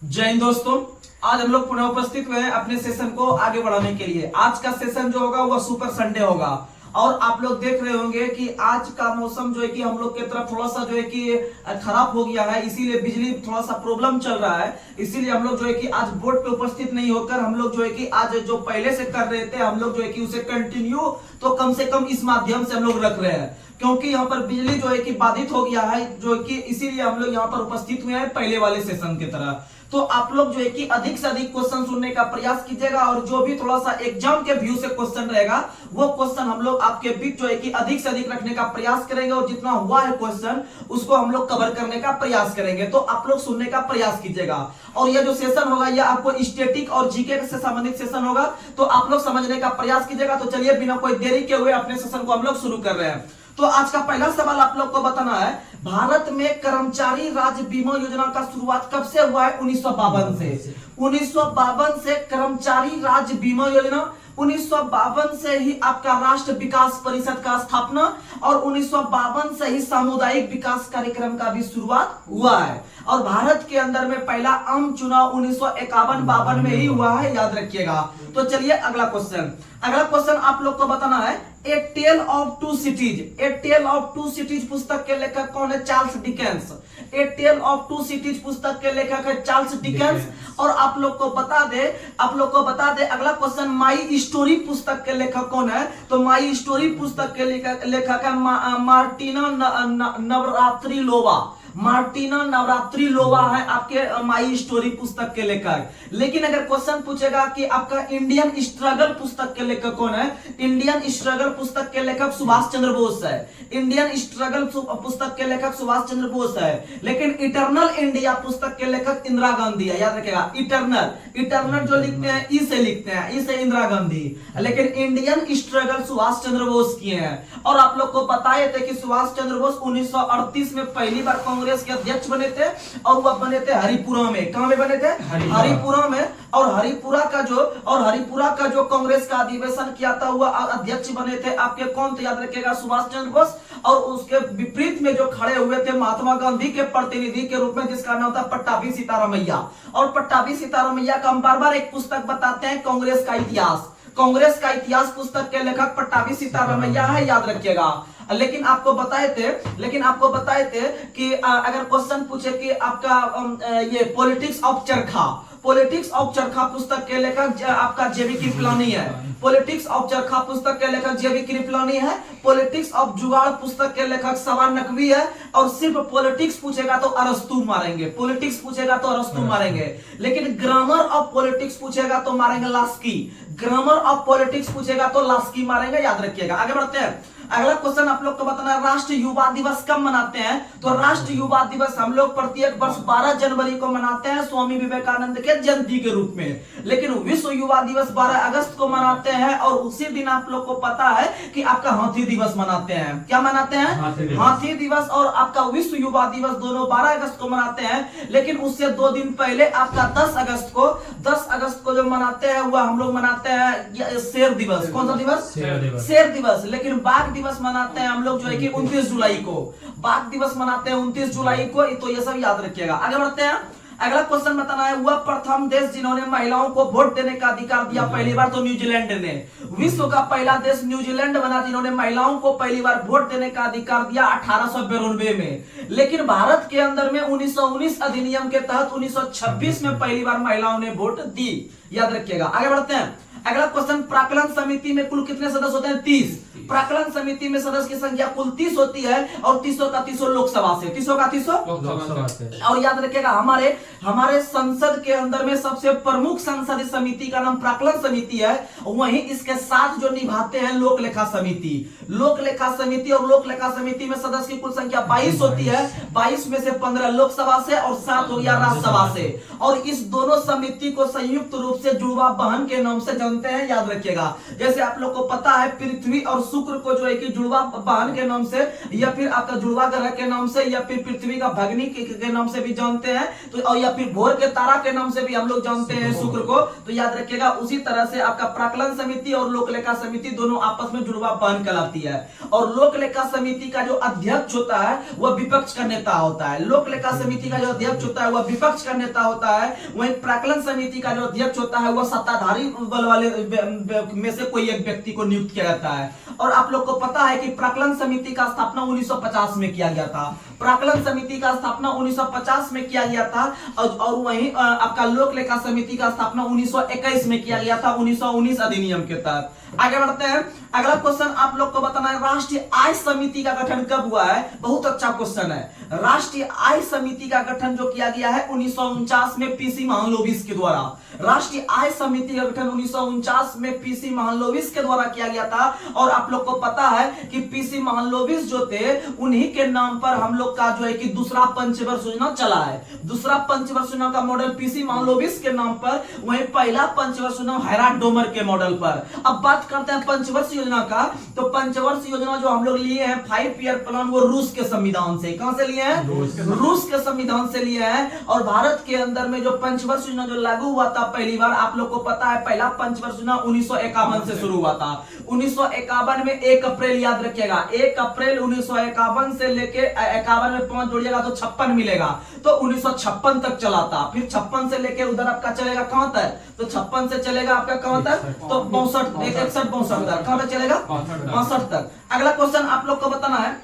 जय हिंद दोस्तों। आज हम लोग पुनः उपस्थित हुए हैं अपने सेशन को आगे बढ़ाने के लिए। आज का सेशन जो होगा वह सुपर संडे होगा और आप लोग देख रहे होंगे कि आज का मौसम जो है कि हम लोग की तरफ थोड़ा सा जो है कि खराब हो गया है, इसीलिए बिजली थोड़ा सा प्रॉब्लम चल रहा है। इसीलिए हम लोग जो है कि आज बोर्ड पे उपस्थित नहीं होकर हम लोग जो है कि आज जो पहले से कर रहे थे हम लोग जो है कि उसे कंटिन्यू तो कम से कम इस माध्यम से हम लोग रख रहे हैं, क्योंकि यहाँ पर बिजली जो है कि बाधित हो गया है, जो कि इसीलिए हम लोग यहाँ पर उपस्थित हुए हैं पहले वाले सेशन की तरह। तो आप लोग जो है कि अधिक से अधिक क्वेश्चन सुनने का प्रयास कीजिएगा और जो भी थोड़ा सा एग्जाम के व्यू से क्वेश्चन रहेगा वो क्वेश्चन हम लोग आपके बीच जो है कि अधिक से अधिक रखने का प्रयास करेंगे और जितना हुआ है क्वेश्चन उसको हम लोग कवर करने का प्रयास करेंगे। तो आप लोग सुनने का प्रयास कीजिएगा और यह जो सेशन होगा यह आपको स्टैटिक और जीके से संबंधित सेशन होगा, तो आप लोग समझने का प्रयास कीजिएगा। तो चलिए बिना कोई देरी के हुए अपने सेशन को हम लोग शुरू कर रहे हैं। तो आज का पहला सवाल आप लोग को बताना है, भारत में कर्मचारी राज्य बीमा योजना का शुरुआत कब से हुआ है? 1952 से। 1952 से कर्मचारी राज्य बीमा योजना, 1952 से ही आपका राष्ट्र विकास परिषद का स्थापना और 1952 से ही सामुदायिक विकास कार्यक्रम का भी शुरुआत हुआ है। और भारत के अंदर में पहला आम चुनाव 1951-52 में ही हुआ है, याद रखिएगा। तो चलिए अगला क्वेश्चन आप लोग को बताना है, a tale of two cities. A tale of two cities पुस्तक के लेखक कौन है? Charles Dickens. A tale of two cities पुस्तक के लेखक है चार्ल्स डिकेंस। और आप लोग को बता दे अगला क्वेश्चन, माई स्टोरी पुस्तक के लेखक कौन है? तो माई स्टोरी पुस्तक के लेखक है मार्टिना नवरात्रिलोवा। मार्टिना नवरात्रिलोवा है आपके माई स्टोरी पुस्तक के लेखक। लेकिन अगर क्वेश्चन पूछेगा कि आपका इंडियन स्ट्रगल पुस्तक के लेखक कौन है? इंडियन स्ट्रगल पुस्तक के लेखक सुभाष चंद्र बोस है। इंडियन स्ट्रगल पुस्तक के लेखक सुभाष चंद्र बोस है। लेकिन इटर्नल इंडिया पुस्तक के लेखक इंदिरा गांधी है, याद रखेगा। इटर्नल जो लिखते हैं ई से लिखते हैं, ई से इंदिरा गांधी, लेकिन इंडियन स्ट्रगल सुभाष चंद्र बोस किए हैं। और आप लोग को बताए थे कि सुभाष चंद्र बोस 1938 में पहली बार कांग्रेस के अध्यक्ष बने थे और वह बने थे हरिपुरा में। कहां में बने थे? हरिपुरा में। और हरिपुरा का जो कांग्रेस का अधिवेशन किया था वह अध्यक्ष बने थे आपके कौन थे? याद रखिएगा, सुभाष चंद्र बोस। और उसके विपरीत में जो खड़े हुए थे महात्मा गांधी के प्रतिनिधि के रूप में, जिसका नाम था पट्टाभी सीतारामैया। और पट्टाभी सीतारामैया का हम बार-बार एक पुस्तक बताते हैं, कांग्रेस का इतिहास। कांग्रेस का इतिहास पुस्तक के लेखक पट्टाभी सीतारामैया है, याद रखिएगा। लेकिन आपको बताए थे कि अगर क्वेश्चन पूछे कि आपका ये पॉलिटिक्स ऑफ चरखा पुस्तक के लेखक आपका जेबी कृपलानी है। पॉलिटिक्स ऑफ चरखा पुस्तक के लेखक जेबी कृपलानी है। पॉलिटिक्स ऑफ जुगाड़ पुस्तक के लेखक सवार नकवी है। और सिर्फ पॉलिटिक्स पूछेगा तो अरस्तू मारेंगे। लेकिन ग्रामर ऑफ पॉलिटिक्स पूछेगा तो मारेंगे लास्की। ग्रामर ऑफ पॉलिटिक्स पूछेगा तो लास्की मारेंगे, याद रखिएगा। आगे बढ़ते हैं। अगला क्वेश्चन आप लोग को बताना है, राष्ट्रीय युवा दिवस कब मनाते हैं? तो राष्ट्रीय युवा दिवस हम लोग प्रत्येक वर्ष 12 जनवरी को मनाते हैं स्वामी विवेकानंद के जयंती के रूप में। लेकिन विश्व युवा दिवस 12 अगस्त को मनाते हैं और उसी दिन आप लोग को पता है कि आपका हाथी दिवस मनाते हैं। क्या मनाते हैं? हाथी दिवस। और आपका विश्व युवा दिवस दोनों 12 अगस्त को मनाते हैं। लेकिन उससे 2 दिन पहले आपका 10 अगस्त को जो मनाते हैं वह हम लोग मनाते हैं शेर दिवस। कौन सा दिवस? शेर दिवस। लेकिन बाघ दिवस मनाते हैं हम लोग जो है कि 29 जुलाई को। बाघ दिवस मनाते हैं 29 जुलाई को। तो ये सब याद रखिएगा। आगे बढ़ते हैं। अगला क्वेश्चन बताना है, वह प्रथम देश जिन्होंने महिलाओं को वोट देने का अधिकार दिया पहली बार, तो न्यूजीलैंड ने। विश्व का पहला देश न्यूजीलैंड बना जिन्होंने महिलाओं को पहली बार वोट देने का अधिकार दिया 1892 में। लेकिन भारत के अंदर में 1919 अधिनियम के तहत 1926 में पहली बार महिलाओं ने वोट दी, याद रखिएगा। आगे बढ़ते हैं। अगला क्वेश्चन, प्राक्कलन समिति में कुल कितने सदस्य होते हैं? 30। प्राक्कलन समिति में सदस्य की संख्या कुल 30 होती है और 30 का 30 लोकसभा से। 30 का 30 और याद रखिएगा, हमारे संसद के अंदर में सबसे प्रमुख संसदीय समिति का नाम प्राक्कलन समिति है। वहीं इसके साथ जो निभाते हैं लोक लेखा समिति। और लोक लेखा समिति में सदस्य की कुल संख्या 22 होती है। 22 में से 15 लोकसभा से और 7 हो गया राज्यसभा से। और इस दोनों समिति को संयुक्त रूप से जुड़वा बहन के नाम से जानते हैं, याद रखिएगा। जैसे आप लोग को पता है पृथ्वी और शुक्र को जो है कि जुड़वा वाहन के नाम से, या फिर आपका जुड़वा ग्रह के नाम से, या फिर पृथ्वी का भगनी के नाम से भी जानते हैं, तो और या फिर भोर के तारा के नाम से भी हम लोग जानते हैं शुक्र को, तो याद रखिएगा। उसी तरह से आपका प्राक्कलन समिति और लोक लेखा समिति दोनों आपस में जुड़वा वाहन कहलाती है। और लोक लेखा समिति का जो अध्यक्ष होता है वह विपक्ष का नेता होता है। लोक लेखा समिति का जो अध्यक्ष होता है वह विपक्ष का नेता होता है। वहीं प्राक्कलन समिति का जो अध्यक्ष होता है वह सत्ताधारी बल वाले में से कोई एक व्यक्ति को नियुक्त किया जाता है। और आप लोग को पता है कि प्राक्कलन समिति का स्थापना 1950 में किया गया था। प्राक्कलन समिति का स्थापना 1950 में किया गया था। और वहीं आपका लोक लेखा समिति का स्थापना 1921 में किया गया था, 1919 अधिनियम के तहत। आगे बढ़ते हैं। अगला क्वेश्चन आप लोग को बताना है, राष्ट्रीय आय समिति का गठन कब हुआ है? बहुत अच्छा क्वेश्चन है। राष्ट्रीय आय समिति का गठन जो किया गया है 1949 में पीसी महालनोबिस के द्वारा। राष्ट्रीय आय समिति का गठन 1949 में पीसी महालनोबिस के द्वारा किया गया था। और आप लोग को पता है कि पीसी महालनोबिस जो थे उन्हीं के नाम पर हम लोग का जो है कि दूसरा पंचवर्ष योजना चला है। दूसरा पंचवर्ष योजना का मॉडल पीसी महालनोबिस के नाम पर, वहीं पहला पंचवर्ष योजना हैराल्ड डोमर के मॉडल पर। अब बात करते हैं पंचवर्ष योजना का। तो पंचवर्ष योजना जो हम लोग लिए हैं 5 ईयर प्लान, वो रूस के संविधान से। कहां से लिए हैं? रूस के संविधान से लिए हैं। और भारत के अंदर में जो पंचवर्ष योजना जो लागू हुआ था पहली बार, आप लोग को पता है पहला पंचवर्ष योजना 1951 से शुरू हुआ था। 1951 में 1 अप्रैल, याद रखिएगा 1 अप्रैल 1951 से लेके 51 में 5 जोड़िएगा तो 56 मिलेगा, तो 1956 तक चला था। फिर 56 से लेके उधर आपका चलेगा कहां तक? तो 56 से चलेगा आपका कहां तक? तो 61-62 तक। कहां तक चलेगा? 62 तक। अगला क्वेश्चन आप लोग को बताना है।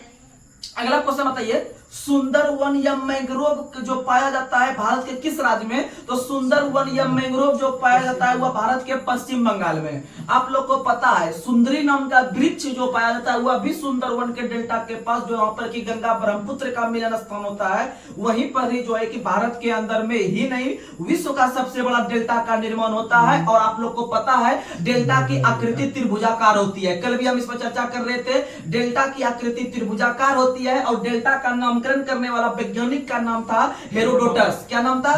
अगला क्वेश्चन बताइए, सुंदरवन या मैंग्रोव जो पाया जाता है भारत के किस राज्य में? तो सुंदरवन या मैंग्रोव जो पाया जाता है वह भारत के पश्चिम बंगाल में। आप लोग को पता है सुंदरी नाम का वृक्ष जो पाया जाता है वह भी सुंदरवन के डेल्टा के पास, जो वहां पर की गंगा ब्रह्मपुत्र का मिलन स्थान होता है, वहीं पर ही जो है कि भारत के अंदर में ही नहीं विश्व का सबसे बड़ा डेल्टा का निर्माण होता है। और आप लोग को पता है डेल्टा की आकृति त्रिभुजाकार होती है। कल भी हम इस पर चर्चा कर रहे थे। डेल्टा की आकृति त्रिभुजाकार होती है और डेल्टा का नामकरण करने वाला वैज्ञानिक का नाम था हेरोडोटस। क्या नाम था?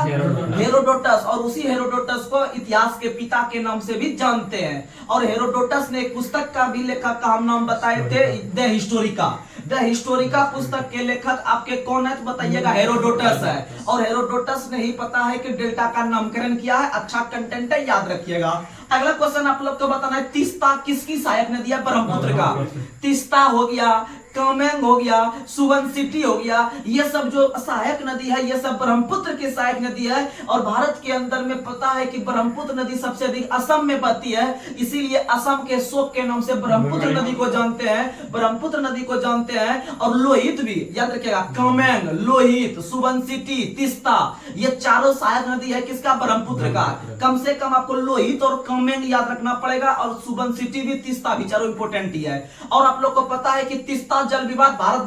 हेरोडोटस। और उसी हेरोडोटस को इतिहास के पिता के नाम से भी जानते हैं। और हेरोडोटस ने एक पुस्तक का भी लेखक का हम नाम बताए थे, द हिस्टोरिका। द हिस्टोरिका पुस्तक के लेखक आपके कौन है? तो बताइएगा हेरोडोटस है। और हेरोडोटस ने ही पता है कि डेल्टा का नामकरण किया है। अच्छा कंटेंट है, याद रखिएगा। अगला क्वेश्चन आप लोग को बताना है, तीस्ता किसकी सहायक नदी है? ब्रह्मपुत्र का। तीस्ता हो गया, कामेंग हो गया, सुबनसिटी हो गया, ये सब जो सहायक नदी है ये सब ब्रह्मपुत्र की सहायक नदी है। और भारत के अंदर में पता है कि ब्रह्मपुत्र नदी सबसे अधिक असम में बहती है, इसीलिए असम के शोक के नाम से ब्रह्मपुत्र नदी को जानते हैं। ब्रह्मपुत्र नदी को जानते हैं। और लोहित भी याद रखिएगा, कामेंग, लोहित, सुबनसिटी, तीस्ता, ये चारों सहायक नदी है किसका? ब्रह्मपुत्र का। कम से कम आपको लोहित और कामेंग याद रखना पड़ेगा। और सुबनसिटी भी, तीस्ता भी, चारों इंपोर्टेंट ही है। और आप लोग को पता है कि तीस्ता जल विवाद भारत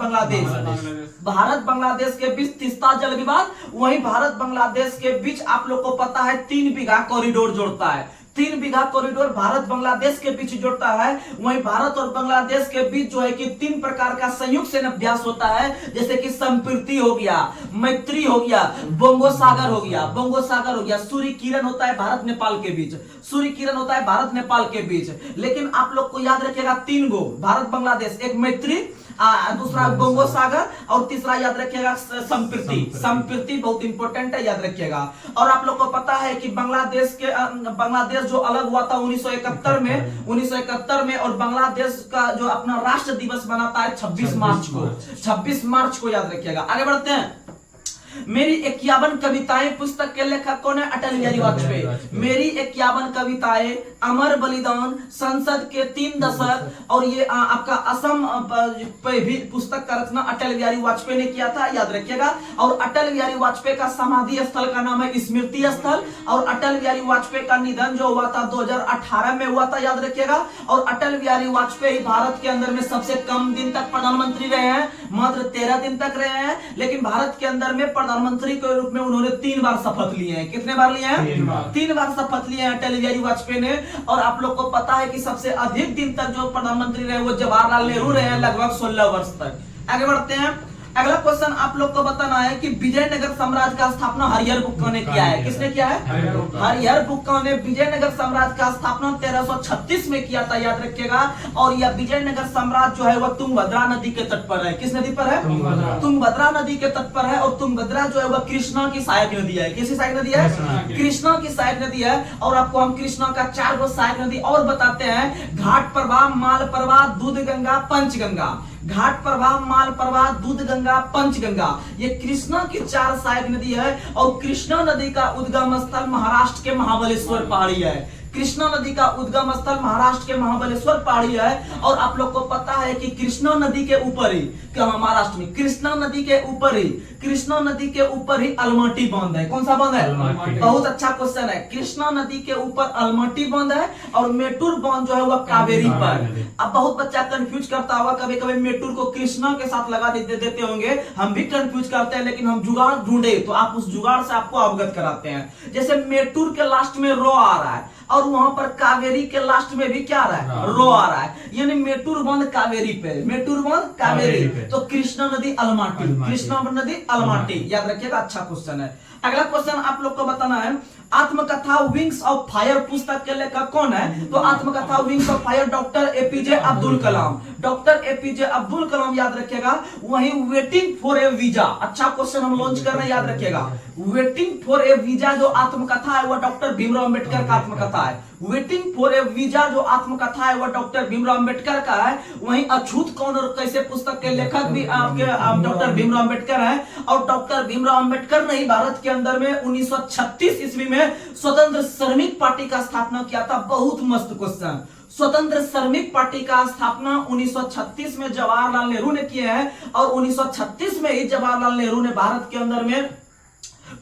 बांग्लादेश के बीच तीस्ता जल विवाद, वहीं भारत बांग्लादेश के बीच आप लोग को पता है 3 बीघा कॉरिडोर जोड़ता है। 3 बीघा कॉरिडोर भारत बांग्लादेश के बीच जोड़ता है। वहीं भारत और बांग्लादेश के बीच जो है कि 3 प्रकार का संयुक्त सैन्य अभ्यास होता है, जैसे कि संप्रीति हो गया, मैत्री हो गया, बोंगो सागर हो गया, सूर्य किरण होता है भारत नेपाल के बीच, लेकिन आप लोग को याद रखिएगा 3 गो भारत बांग्लादेश, एक मैत्री, दूसरा बोंगो सागर, और तीसरा याद रखिएगा संप्रीति बहुत इंपॉर्टेंट है, याद रखिएगा। और आप लोग को पता है कि बांग्लादेश जो अलग हुआ था 1971 में, और बांग्लादेश का जो अपना राष्ट्र दिवस मनाता है 26 मार्च को, याद रखिएगा। आगे बढ़ते हैं। मेरी 51 कविताएं पुस्तक के लेखक कौन है? अटल बिहारी वाजपेयी। मेरी 51 कविताएं, अमर बलिदान, संसद के 3 दशक, और ये आपका असम पे भी पुस्तक का रचना अटल बिहारी वाजपेयी ने किया था, याद रखिएगा। और अटल बिहारी वाजपेयी का समाधि स्थल का नाम है स्मृति स्थल। और अटल बिहारी वाजपेयी का निधन जो हुआ था 2018 में हुआ था, याद रखिएगा। और अटल बिहारी वाजपेयी भारत के अंदर में सबसे कम दिन तक प्रधानमंत्री रहे हैं, मात्र 13 दिन तक रहे हैं। लेकिन भारत के अंदर में प्रधानमंत्री के रूप में उन्होंने 3 बार शपथ लिए हैं। कितने बार लिए हैं? 3 बार शपथ लिए हैं अटल बिहारी वाजपेयी ने। और आप लोग को पता है कि सबसे अधिक दिन तक जो प्रधानमंत्री रहे वो जवाहरलाल नेहरू रहे हैं, लगभग 16 वर्ष तक। आगे बढ़ते हैं। अगला क्वेश्चन आप लोग को बताना है कि विजयनगर साम्राज्य का स्थापना हरिहरबुक्का ने किया है। किसने किया है? हरिहरबुक्का ने विजयनगर साम्राज्य का स्थापना 1336 में किया था, याद रखिएगा। और यह विजयनगर साम्राज्य जो है वह तुंगभद्रा नदी के तट पर है। किस नदी पर है? तुंगभद्रा नदी के तट पर है। और तुंगभद्रा जो है वह कृष्णा की सहायक नदी है। किसकी सहायक नदी है? कृष्णा की सहायक नदी है। और आपको हम कृष्णा का 4 गो सहायक नदी और बताते हैं। घाट प्रवाह, माल प्रवाह, दूध गंगा, पंचगंगा। घाट प्रवाह, माल प्रवाह, दूध गंगा, पंचगंगा, ये कृष्णा की 4 सहायक नदी है। और कृष्णा नदी का उद्गम स्थल महाराष्ट्र के महाबलेश्वर पहाड़ी है। कृष्णा नदी का उद्गम स्थल महाराष्ट्र के महाबलेश्वर पहाड़ी है। और आप लोग को पता है कि कृष्णा नदी के ऊपर ही, महाराष्ट्र में कृष्णा नदी के ऊपर ही, कृष्णा नदी के ऊपर ही अलमटी बांध है। कौन सा बांध है? बहुत अच्छा क्वेश्चन है। कृष्णा नदी के ऊपर अलमटी बांध है और मेटूर बांध जो है वह कावेरी पर। अब बहुत बच्चा कंफ्यूज करता होगा, कभी कभी मेटूर को कृष्णा के साथ लगा देते होंगे, हम भी कंफ्यूज करते हैं, लेकिन हम जुगाड़ ढूंढे तो आप उस जुगाड़ से आपको अवगत कराते हैं। जैसे मेटूर के लास्ट में रो आ रहा है और वहां पर कावेरी के लास्ट में भी क्या आ रहा है? रो आ रहा है, यानी मेटूर बांध कावेरी पे, मेटूर बांध कावेरी। तो कृष्णा नदी अलमाटी, कृष्णा नदी अलमाटी, याद रखिएगा। अच्छा क्वेश्चन है। अगला क्वेश्चन आप लोग को बताना है, आत्मकथा विंग्स ऑफ फायर पुस्तक के लेखक कौन है? तो आत्मकथा wings of fire doctor APJ Abdul Kalam, doctor APJ Abdul Kalam, याद रखिएगा। वहीं वेटिंग फॉर ए वीजा, अच्छा क्वेश्चन हम लॉन्च कर रहे हैं, याद रखिएगा। वेटिंग फॉर ए वीजा जो आत्मकथा है वह डॉक्टर भीमराव अंबेडकर का आत्मकथा है। वेटिंग फॉर ए वीजा जो आत्मकथा है वह डॉक्टर भीमराव अंबेडकर का है। वहीं अछूत कौन और कैसे पुस्तक के लेखक भी आपके डॉक्टर भीमराव अंबेडकर है। और डॉक्टर भीमराव अंबेडकर ने भारत के अंदर में 1936 ईस्वी में स्वतंत्र श्रमिक पार्टी का स्थापना किया था। बहुत मस्त क्वेश्चन। स्वतंत्र श्रमिक पार्टी का स्थापना 1936 में जवाहरलाल नेहरू ने किया है। और 1936 में ही जवाहरलाल नेहरू ने भारत के अंदर में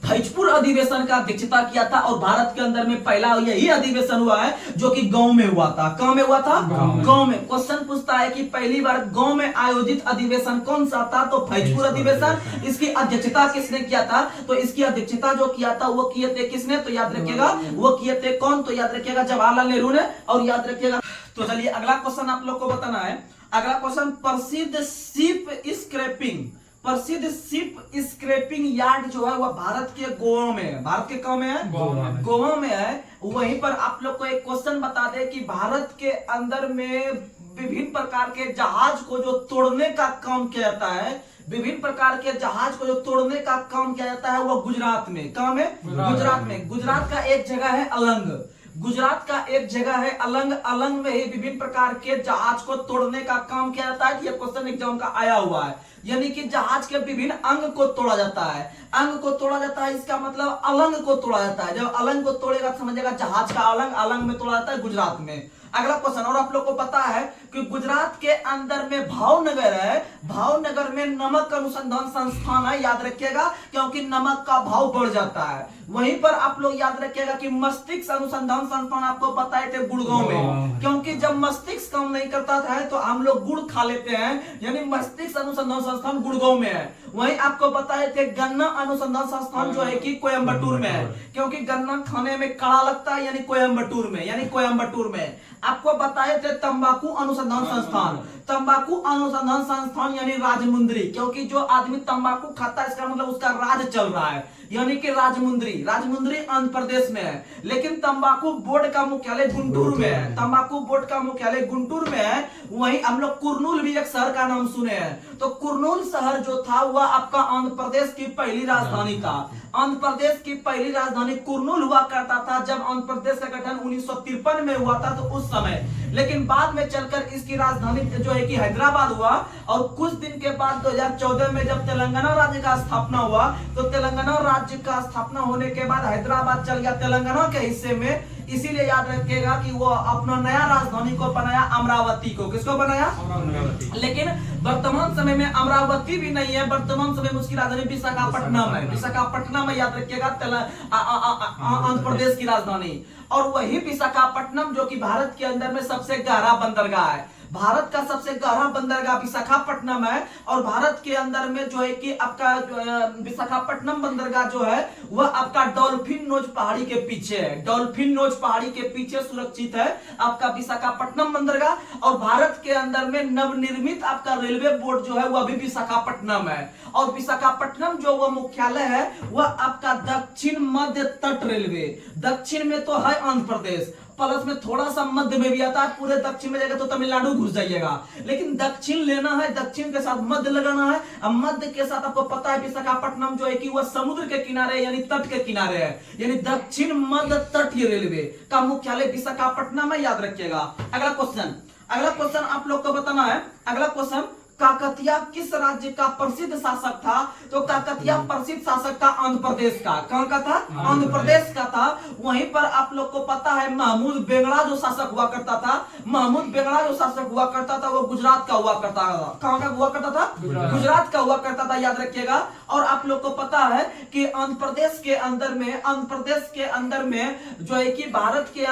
भोजपुर अधिवेशन का अध्यक्षता किया था। और भारत के अंदर में पहला यही अधिवेशन हुआ है जो कि गांव में हुआ था। कहां में हुआ था? गांव में। क्वेश्चन पूछता है कि पहली बार गांव में आयोजित अधिवेशन कौन सा था? तो भोजपुर अधिवेशन। इसकी अध्यक्षता किसने किया था? तो इसकी अध्यक्षता जो किया था वो किए थे किसने? तो याद रखिएगा, वो किए थे कौन? तो याद रखिएगा जवाहरलाल नेहरू ने। और याद रखिएगा, तो चलिए अगला क्वेश्चन आप लोग को बताना है। अगला क्वेश्चन, प्रसिद्ध शिप स्क्रैपिंग, प्रसिद्ध शिप स्क्रैपिंग यार्ड जो है वह भारत के गोवा में है। भारत के कहाँ में है? गोवा में है। वहीं पर आप लोग को एक क्वेश्चन बता दे कि भारत के अंदर में विभिन्न प्रकार के जहाज को जो तोड़ने का काम किया जाता है, विभिन्न प्रकार के जहाज को जो तोड़ने का काम किया जाता है वह गुजरात में। कहाँ में? गुजरात में। गुजरात का एक जगह है अलंग, गुजरात का एक जगह है अलंग। अलंग में ही विभिन्न प्रकार के जहाज को तोड़ने का काम किया जाता है। यह क्वेश्चन एग्जाम का आया हुआ है, यानी कि जहाज के विभिन्न अंग को तोड़ा जाता है। अंग को तोड़ा जाता है, इसका मतलब अलंग को तोड़ा जाता है। जब अलंग को तोड़ेगा समझेगा जहाज का अलंग, अलंग में तोड़ा जाता है गुजरात में। अगला क्वेश्चन, और आप लोग को पता है कि गुजरात के अंदर में भावनगर है। भावनगर में नमक अनुसंधान संस्थान है, याद रखिएगा, क्योंकि नमक का भाव बढ़ जाता है। वहीं पर आप लोग याद रखिएगा कि मस्तिष्क अनुसंधान संस्थान आपको बताए थे गुड़गांव में, क्योंकि जब मस्तिष्क काम नहीं करता था तो हम लोग गुड़ खा लेते हैं, यानी मस्तिष्क अनुसंधान संस्थान गुड़गांव में है। वहीं आपको बताए थे गन्ना अनुसंधान संस्थान जो है कि कोयम्बटूर में है, क्योंकि गन्ना खाने में कड़ा लगता है, यानी कोयम्बटूर में, यानी कोयम्बटूर में। आपको बताए थे तंबाकू अनुसंधान संस्थान, तंबाकू अनुसंधान संस्थान यानी राजमुंद्री, क्योंकि जो आदमी तंबाकू खाता है इसका मतलब उसका राज चल रहा है, यानी कि राजमुंद्री। राजमुंद्री आंध्र प्रदेश में है, लेकिन तंबाकू बोर्ड का मुख्यालय गुंटूर में है। तंबाकू बोर्ड का मुख्यालय गुंटूर में है। वहीं हम लोग कुरनूल भी एक शहर का नाम सुने हैं, तो कुरनूल शहर जो था वह आपका आंध्र प्रदेश की पहली राजधानी था। आंध्र प्रदेश की पहली राजधानी कुरनूल हुआ करता था जब आंध्र प्रदेश का गठन 1953 में हुआ था, तो उस समय। लेकिन बाद में चलकर इसकी राजधानी जो है कि हैदराबाद हुआ। और कुछ दिन के बाद 2014 में जब तेलंगाना राज्य का स्थापना हुआ, तो तेलंगाना राज्य का स्थापना होने के बाद हैदराबाद चल गया तेलंगाना के हिस्से में। इसीलिए याद रखिएगा कि वो अपना नया राजधानी को बनाया अमरावती को। किसको बनाया? अमरावती। लेकिन वर्तमान समय में अमरावती भी नहीं है, वर्तमान समय में उसकी राजधानी विशाखापट्टनम है। विशाखापट्टनम में याद रखिएगा आंध्र प्रदेश की राजधानी। और वही विशाखापट्टनम जो कि भारत के अंदर में सबसे गहरा बंदरगाह है। भारत का सबसे गहरा बंदरगाह विशाखापट्टनम है। और भारत के अंदर में जो है कि आपका विशाखापट्टनम बंदरगाह जो है वह आपका डॉल्फिन नोच पहाड़ी के पीछे है। डॉल्फिन नोच पहाड़ी के पीछे सुरक्षित है आपका विशाखापट्टनम बंदरगाह। और भारत के अंदर में नवनिर्मित आपका रेलवे बोर्ड जो है वह भी विशाखापट्टनम है। और विशाखापट्टनम जो वह मुख्यालय है वह आपका दक्षिण मध्य तट रेलवे, दक्षिण में तो है आंध्र प्रदेश, प्लस में थोड़ा सा मध्य में भी आता है। पूरे दक्षिण में जाएगा तो तमिलनाडु घुस जाइएगा, लेकिन दक्षिण लेना है, दक्षिण के साथ मध्य लगाना है। अब मध्य के साथ आपको पता है विशाखापट्टनम जो है कि वह समुद्र के किनारे यानी तट के किनारे है, यानी दक्षिण मध्य तटीय रेलवे का मुख्यालय विशाखापट्टनम में, याद रखिएगा। अगला क्वेश्चन आप लोग को बताना है। अगला क्वेश्चन, काकतिया किस राज्य का प्रसिद्ध शासक था? तो काकतिया प्रसिद्ध शासक था आंध्र प्रदेश का। कहां का था? आंध्र प्रदेश का था। वहीं पर आप लोग को पता है महमूद बेगड़ा जो शासक हुआ करता था, महमूद बेगड़ा जो शासक हुआ करता था वो गुजरात का हुआ करता था। कहां का हुआ करता था? गुजरात का हुआ करता था, याद रखिएगा। और आप लोग को पता है कि आंध्र प्रदेश के अंदर में जो है कि भारत के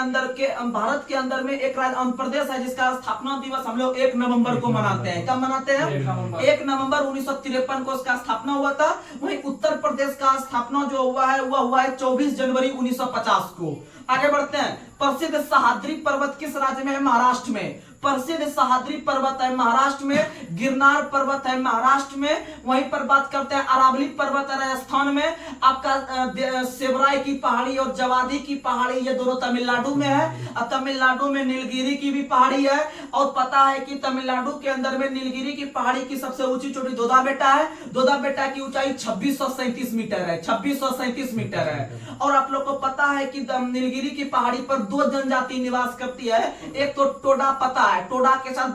अंदर में एक राज्य आंध्र प्रदेश है जिसका स्थापना दिवस हम लोग 1 नवंबर को मनाते हैं। कब मनाते हैं? 1 नवंबर 1953 को इसका स्थापना हुआ था। वहीं उत्तर प्रदेश का स्थापना जो हुआ है वह हुआ है 24 जनवरी 1950 को। आगे बढ़ते हैं। प्रसिद्ध सह्याद्री पर्वत किस राज्य में है? महाराष्ट्र में। प्रसिद्ध सह्याद्री पर्वत है महाराष्ट्र में, गिरनार पर्वत है महाराष्ट्र में। वहीं पर बात करते हैं अरावली पर्वत है राजस्थान में, आपका सेबराई की पहाड़ी और जवादी की पहाड़ी ये दोनों तमिलनाडु में है। और तमिलनाडु में नीलगिरी की भी पहाड़ी है। और पता है कि तमिलनाडु के अंदर में नीलगिरी की पहाड़ी की सबसे ऊंची चोटी दोदा बेटा है। दोदा बेटा की ऊंचाई 2637 मीटर है, 2637 मीटर है। और आप लोग को पता है कि नीलगिरी की पहाड़ी पर 2 जनजाति निवास करती है। एक तो टोडा, पता है टोडा के साथ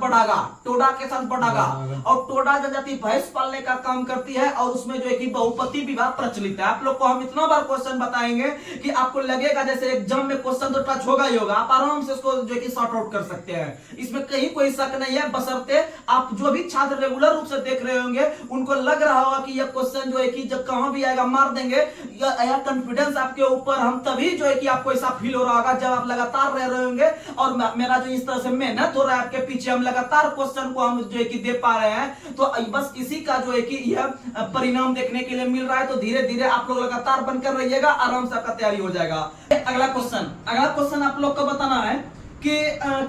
बड़ागा, और टोडा जनजाति भैंस पालने का काम करती है। और उसमें जो है कि बहुपति विवाह प्रचलित है। आप लोग को हम इतना बार क्वेश्चन बताएंगे कि आपको लगेगा जैसे एग्जाम में क्वेश्चन तो टच होगा ही होगा, आप आराम से इसको जो है कि सॉर्ट आउट कर सकते हैं। इसमें कहीं कोई शक नहीं है, बशर्ते आप जो भी छात्र रेगुलर रूप से देख रहे होंगे उनको लग रहा होगा कि यह क्वेश्चन जो है कि जब कहां भी आएगा मार देंगे। यह कॉन्फिडेंस आपके ऊपर हम तभी जो है कि आपको ऐसा फील हो रहा होगा जब आप लगातार रह रहे होंगे। और मेरा जो इस तरह से मेहनत हो रहा है आपके पीछे, हम लगातार क्वेश्चन को हम जो है कि दे पा रहे हैं, तो बस इसी का जो है कि यह परिणाम देखने के लिए मिल रहा है। तो धीरे धीरे आप लोग लगातार बनकर रहिएगा, आराम से आपका तैयारी हो जाएगा। अगला क्वेश्चन आप लोग को बताना है कि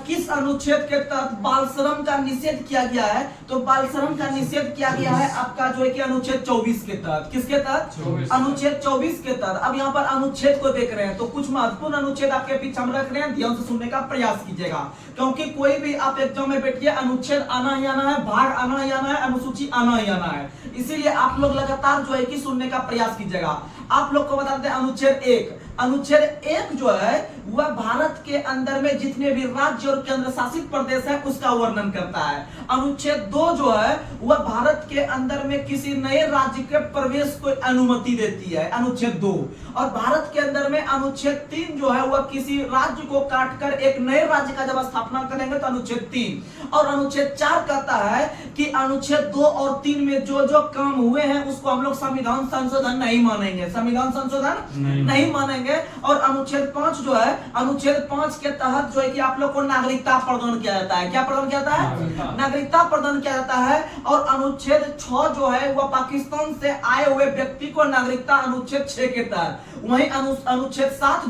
किस अनुच्छेद के तहत बाल श्रम का निषेध किया गया है? तो बाल श्रम का निषेध किया गया है आपका जो है कि अनुच्छेद 24 के तहत। किसके तहत? अनुच्छेद 24 के तहत। अब यहाँ पर अनुच्छेद को देख रहे हैं तो कुछ महत्वपूर्ण अनुच्छेद आपके पीछे हम रख रहे हैं, ध्यान से सुनने का प्रयास कीजिएगा। क्योंकि कोई भी आप एग्जाम में बैठिए, अनुच्छेद आना ही आना है, भाग आना ही आना है, अनुसूची आना ही आना है। इसीलिए आप लोग लगातार जो है कि सुनने का प्रयास कीजिएगा। आप लोग को बताते हैं अनुच्छेद 1 जो है वह भारत के अंदर में जितने भी राज्य और केंद्र शासित प्रदेश है उसका वर्णन करता है। अनुच्छेद 2 जो है वह भारत के अंदर में किसी नए राज्य के प्रवेश को अनुमति देती है, अनुच्छेद 2। और भारत के अंदर में अनुच्छेद 3 जो है वह किसी राज्य को काटकर एक नए राज्य का जब स्थापना करेंगे तो अनुच्छेद 3। और अनुच्छेद 4 कहता है कि अनुच्छेद 2 और 3 में जो जो काम हुए हैं उसको हम लोग संविधान संशोधन नहीं मानेंगे, संविधान संशोधन नहीं मानेंगे। और अनुच्छेद 5 जो है, अनुच्छेद 5 के तहत जो है कि आप लोग को नागरिकता प्रदान किया जाता है। क्या प्रदान किया जाता है? नागरिकता प्रदान किया जाता है। और अनुच्छेद 6 जो है वह पाकिस्तान से आए हुए व्यक्ति को नागरिकता, अनुच्छेद 6 के तहत। वहीं अनुच्छेद 7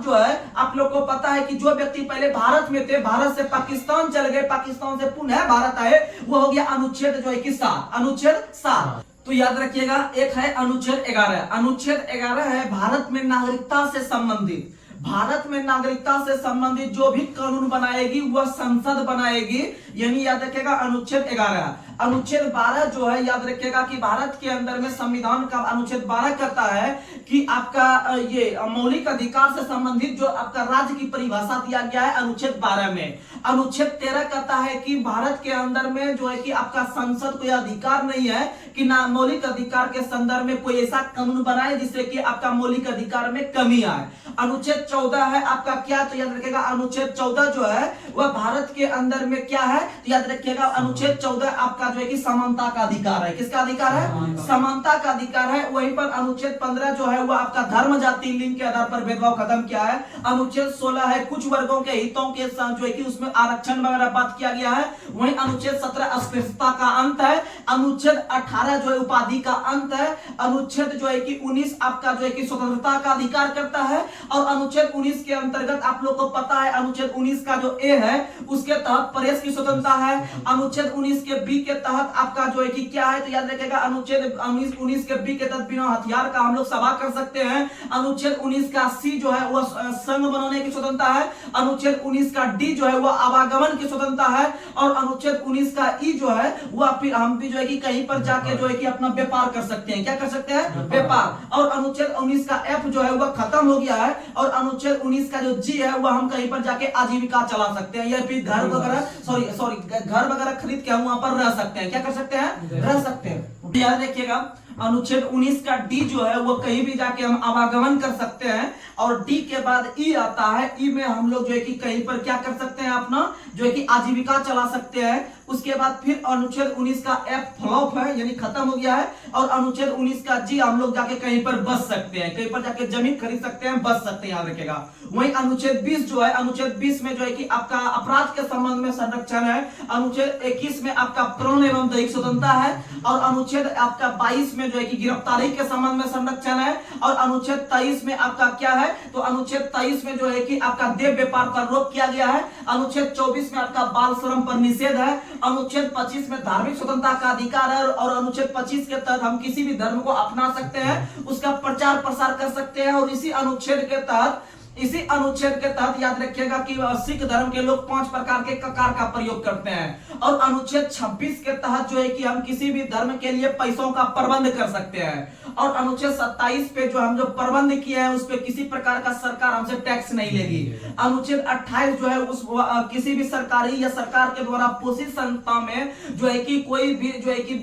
जो है आप लोग को पता है कि जो व्यक्ति पहले भारत में थे, भारत से पाकिस्तान चले गए, पाकिस्तान से पुनः भारत आए, वो हो गया अनुच्छेद जो है कि 7, अनुच्छेद 7। तो याद रखिएगा, एक है अनुच्छेद 11। अनुच्छेद 11 है भारत में नागरिकता से संबंधित, भारत में नागरिकता से संबंधित जो भी कानून बनाएगी वह संसद बनाएगी, यानी याद रखिएगा अनुच्छेद 11। अनुच्छेद 12 जो है याद रखिएगा कि भारत के अंदर में संविधान का अनुच्छेद 12 कहता है कि आपका ये मौलिक अधिकार से संबंधित जो आपका राज्य की परिभाषा दिया गया है अनुच्छेद 12 में। अनुच्छेद 13 कहता है कि भारत के अंदर में जो है कि आपका संसद को यह अधिकार नहीं है कि ना मौलिक अधिकार के संदर्भ में कोई ऐसा कानून बनाए जिससे कि आपका मौलिक अधिकार में कमी आए। अनुच्छेद 14 है आपका क्या? तो याद रखिएगा अनुच्छेद 14 जो है वह भारत के अंदर में क्या है? तो याद रखिएगा अनुच्छेद 14 आपका आपका जो है कि समानता का अधिकार है। किसका अधिकार है? समानता का अधिकार है। वहीं पर अनुच्छेद 15 जो है वो आपका धर्म, जाति, लिंग के आधार पर भेदभाव खत्म किया है। अनुच्छेद 16 है कुछ वर्गों के हितों के साथ जो है कि उसमें आरक्षण वगैरह बात किया गया है। वहीं अनुच्छेद 17 अस्पृश्यता का अंत है। अनुच्छेद 18 जो है उपाधि का अंत है। अनुच्छेद जो है कि 19 आपका जो है कि स्वतंत्रता का अधिकार करता है। और अनुच्छेद 19 के अंतर्गत आप लोग को पता है, अनुच्छेद 19 का जो ए है उसके तहत प्रेस की स्वतंत्रता है। अनुच्छेद 19 के बी के तहत आपका जो है कि क्या है, तो याद रखिएगा अनुच्छेद 19 के बी के तहत बिना हथियार का हम लोग सभा कर सकते हैं। अनुच्छेद 19 का सी जो है वह संघ बनाने की स्वतंत्रता है। अनुच्छेद 19 का डी जो है वह आवागमन की स्वतंत्रता है। और अनुच्छेद 19 का ई जो है वह फिर हम भी जो है कि कहीं पर जाके जो है कि अपना व्यापार कर सकते हैं। क्या कर सकते हैं? व्यापार। और अनुच्छेद 19 का एफ जो है वह खत्म हो गया है। और अनुच्छेद 19 का जो जी है वह हम कहीं पर जाके आजीविका चला सकते हैं, या फिर घर वगैरह घर वगैरह खरीद के हम वहां पर रह सकते हैं। क्या कर सकते हैं? रह सकते हैं। याद रखिएगा अनुच्छेद 19 का डी जो है वो कहीं भी जाके हम आवागमन कर सकते हैं। और डी के बाद ई आता है। ई में हम लोग जो है कि कहीं पर क्या कर सकते हैं, अपना जो है कि आजीविका चला सकते हैं। उसके बाद फिर अनुच्छेद 19 का एफ फ्लॉप है, यानी खत्म हो गया है। और अनुच्छेद 19 का जी हम लोग जाके कहीं पर बस सकते हैं, कहीं पर जाके जमीन खरीद सकते हैं, बस सकते हैं। याद रखेगा। वहीं अनुच्छेद 20 जो है, अनुच्छेद 20 में जो है कि आपका अपराध के संबंध में संरक्षण है। अनुच्छेद 21 में आपका प्रण एवं दैहिक स्वतंत्रता है। और अनुच्छेद आपका 22 में जो है कि गिरफ्तारी के संबंध में संरक्षण है। और अनुच्छेद 23 में आपका क्या है, तो अनुच्छेद 23 में जो है कि आपका देह व्यापार पर रोक किया गया है। अनुच्छेद 24 में आपका बाल श्रम पर निषेध है। अनुच्छेद 25 में धार्मिक स्वतंत्रता का अधिकार है। और अनुच्छेद 25 के तहत हम किसी भी धर्म को अपना सकते हैं, उसका प्रचार प्रसार कर सकते हैं। और इसी अनुच्छेद के तहत याद रखिएगा कि सिख धर्म के लोग 5 प्रकार के ककार का प्रयोग करते हैं। और अनुच्छेद 26 के तहत जो है कि हम किसी भी धर्म के लिए पैसों का प्रबंध कर सकते हैं। और अनुच्छेद 27 पे जो हम जो प्रबंध किए हैं उस पे किसी प्रकार का सरकार हमसे टैक्स नहीं लेगी। अनुच्छेद 28 जो है उस किसी भी सरकारी या सरकार के द्वारा पोषित संस्था में जो है कि कोई भी जो है कि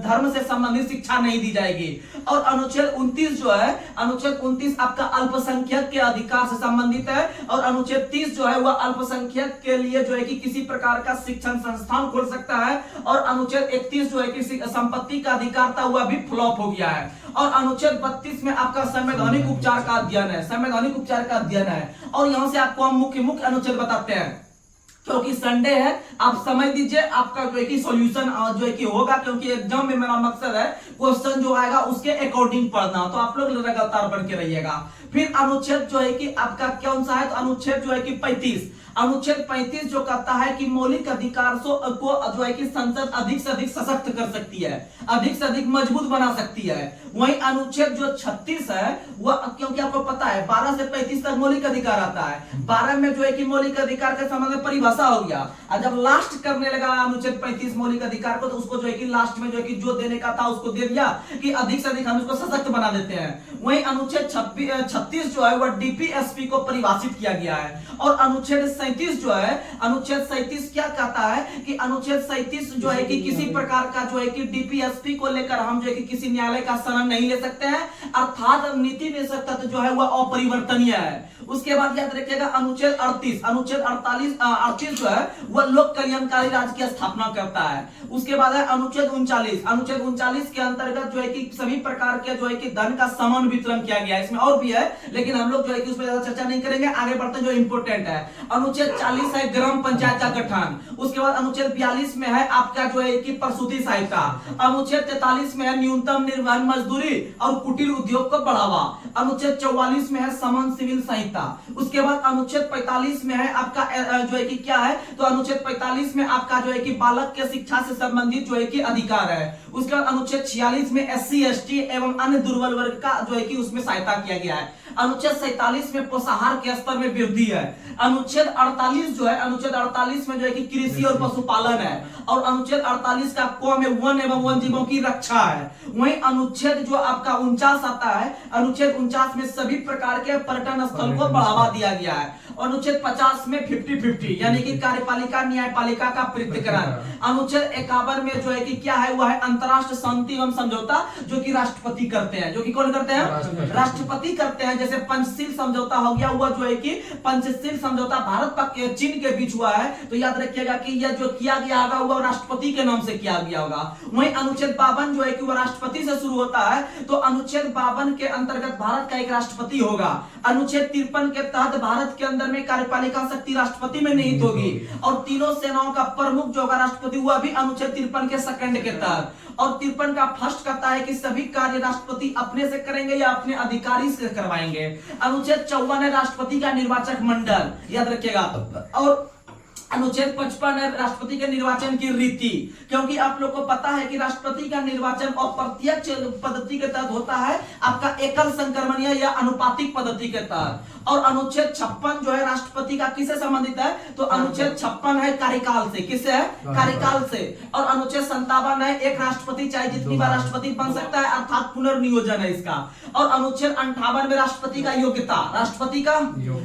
धर्म से संबंधित शिक्षा नहीं दी जाएगी। और अनुच्छेद 29 जो है, अनुच्छेद 29 आपका अल्पसंख्यक के अधिकार से संबंधित है। और अनुच्छेद 30 जो है वह अल्पसंख्यक के लिए जो है कि किसी प्रकार का शिक्षण संस्थान खोल सकता है। और अनुच्छेद 31 जो है कि संपत्ति का अधिकार था वह भी फ्लॉप हो गया है। और अनुच्छेद 32 में आपका संवैधानिक उपचार का अध्ययन है, संवैधानिक उपचार का अध्ययन है। और यहां से आपको हम मुख्य अनुच्छेद बताते हैं, क्योंकि संडे है, आप समझ दीजिए आपका जो है कि सॉल्यूशन जो है कि होगा, क्योंकि एग्जाम में मेरा मकसद है क्वेश्चन जो आएगा उसके अकॉर्डिंग पढ़ना, तो आप लोग लगातार बन के रहिएगा। फिर अनुच्छेद जो है कि आपका कौन सा है, तो अनुच्छेद जो है कि 35, अनुच्छेद 35 जो कहता है कि मौलिक अधिकार को जो है कि संसद अधिक से अधिक सशक्त कर सकती है, अधिक से अधिक मजबूत बना सकती है। वहीं अनुच्छेद जो 36 है वह, क्योंकि आपको पता है 12 से 35 तक मौलिक अधिकार आता है, 12 में जो है कि मौलिक अधिकार के संबंध में परिभाषा हो गया। और जब लास्ट करने लगा अनुच्छेद 35 मौलिक अधिकार को, तो उसको जो है कि लास्ट में जो है कि जो देने का था उसको दे दिया कि अधिक से अधिक हम उसको सशक्त बना देते हैं। वहीं अनुच्छेद 36 जो है वह डीपीएसपी को परिभाषित किया गया है। और अनुच्छेद 37 जो है, अनुच्छेद 37 क्या कहता है कि अनुच्छेद 37 जो है कि किसी प्रकार का जो है कि डीपीएसपी को लेकर हम जो है कि किसी न्यायालय का शरण नहीं ले सकते हैं, अर्थात नीति निषेध तत्व जो है वह अपरिवर्तनीय है। उसके बाद याद रखिएगा अनुच्छेद 38, अनुच्छेद 38 जो है वह लोक कल्याणकारी राज्य की स्थापना करता है। उसके बाद है अनुच्छेद 39, अनुच्छेद 39 के अंतर्गत जो है कि सभी प्रकार के जो है कि धन का समान वितरण किया गया है। इसमें और भी है लेकिन हम लोग जो है कि उस पर ज्यादा चर्चा नहीं करेंगे, आगे बढ़ते हैं जो इंपोर्टेंट है। अनुच्छेद 40 है ग्राम पंचायत का गठन। उसके बाद अनुच्छेद 42 में है आपका जो है कि प्रसूति सहायता। अनुच्छेद 43 में है न्यूनतम निर्वहन मजदूरी और कुटीर उद्योग को बढ़ावा। अनुच्छेद 44 में है समान सिविल संहिता। उसके बाद अनुच्छेद 45 में है आपका जो है कि क्या है, तो अनुच्छेद 45 में आपका जो है कि बालक के शिक्षा से संबंधित जो है कि अधिकार है। उसके बाद अनुच्छेद 46 में एससी एसटी एवं अन्य दुर्बल वर्ग का जो है कि उसमें सहायता किया गया है। अनुच्छेद 47 में पोषाहार के स्तर में वृद्धि है। अनुच्छेद 48 जो है, अनुच्छेद 48 में जो है कि कृषि और पशुपालन है। और अनुच्छेद 48 का क में वन एवं वन जीवों की रक्षा है। वहीं अनुच्छेद जो आपका 49 आता है, अनुच्छेद 49 में सभी प्रकार के पर्यटन स्थल को बढ़ावा दिया गया है। अनुच्छेद 50 में 50-50 यानी कि कार्यपालिका न्यायपालिका का पृथक्करण। अनुच्छेद 51 में जो है कि क्या है, वह है अंतरराष्ट्रीय शांति एवं समझौता, जो कि राष्ट्रपति करते हैं। जो कि कौन करते हैं? राष्ट्रपति करते हैं। जैसे पंचशील समझौता हो गया, हुआ जो है कि पंचशील समझौता भारत और चीन के बीच हुआ है, तो याद रखिएगा कि यह जो किया गया होगा वह राष्ट्रपति के नाम से किया गया होगा। वहीं अनुच्छेद 52 जो है कि वह राष्ट्रपति से शुरू होता है, तो अनुच्छेद 52 के अंतर्गत भारत का एक राष्ट्रपति होगा। अनुच्छेद 53 के तहत भारत के अंदर में कार्यपालिका शक्ति राष्ट्रपति में निहित होगी, और तीनों सेनाओं का प्रमुख जो होगा राष्ट्रपति, हुआ भी अनुच्छेद 53 के सेकंड के तहत। और 53 का फर्स्ट कहता है कि सभी कार्य राष्ट्रपति अपने से करेंगे या अपने अधिकारी से करवाएंगे। अनुच्छेद 54 है राष्ट्रपति का निर्वाचक मंडल, याद रखिएगा। और अनुच्छेद 55 है राष्ट्रपति के निर्वाचन की रीति, क्योंकि आप लोग को पता है कि राष्ट्रपति का निर्वाचन अप्रत्यक्ष पद्धति के तहत होता है, आपका एकल संक्रमणीय या अनुपातिक पद्धति के तहत। और अनुच्छेद 56 जो है राष्ट्रपति का किससे संबंधित है, तो अनुच्छेद 56 है कार्यकाल से। किससे है? कार्यकाल से। और अनुच्छेद 57 है एक राष्ट्रपति चाहे जितनी बार राष्ट्रपति बन सकता है, अर्थात पुनर्नियोजन है इसका। और अनुच्छेद 58 में राष्ट्रपति का योग्यता, राष्ट्रपति का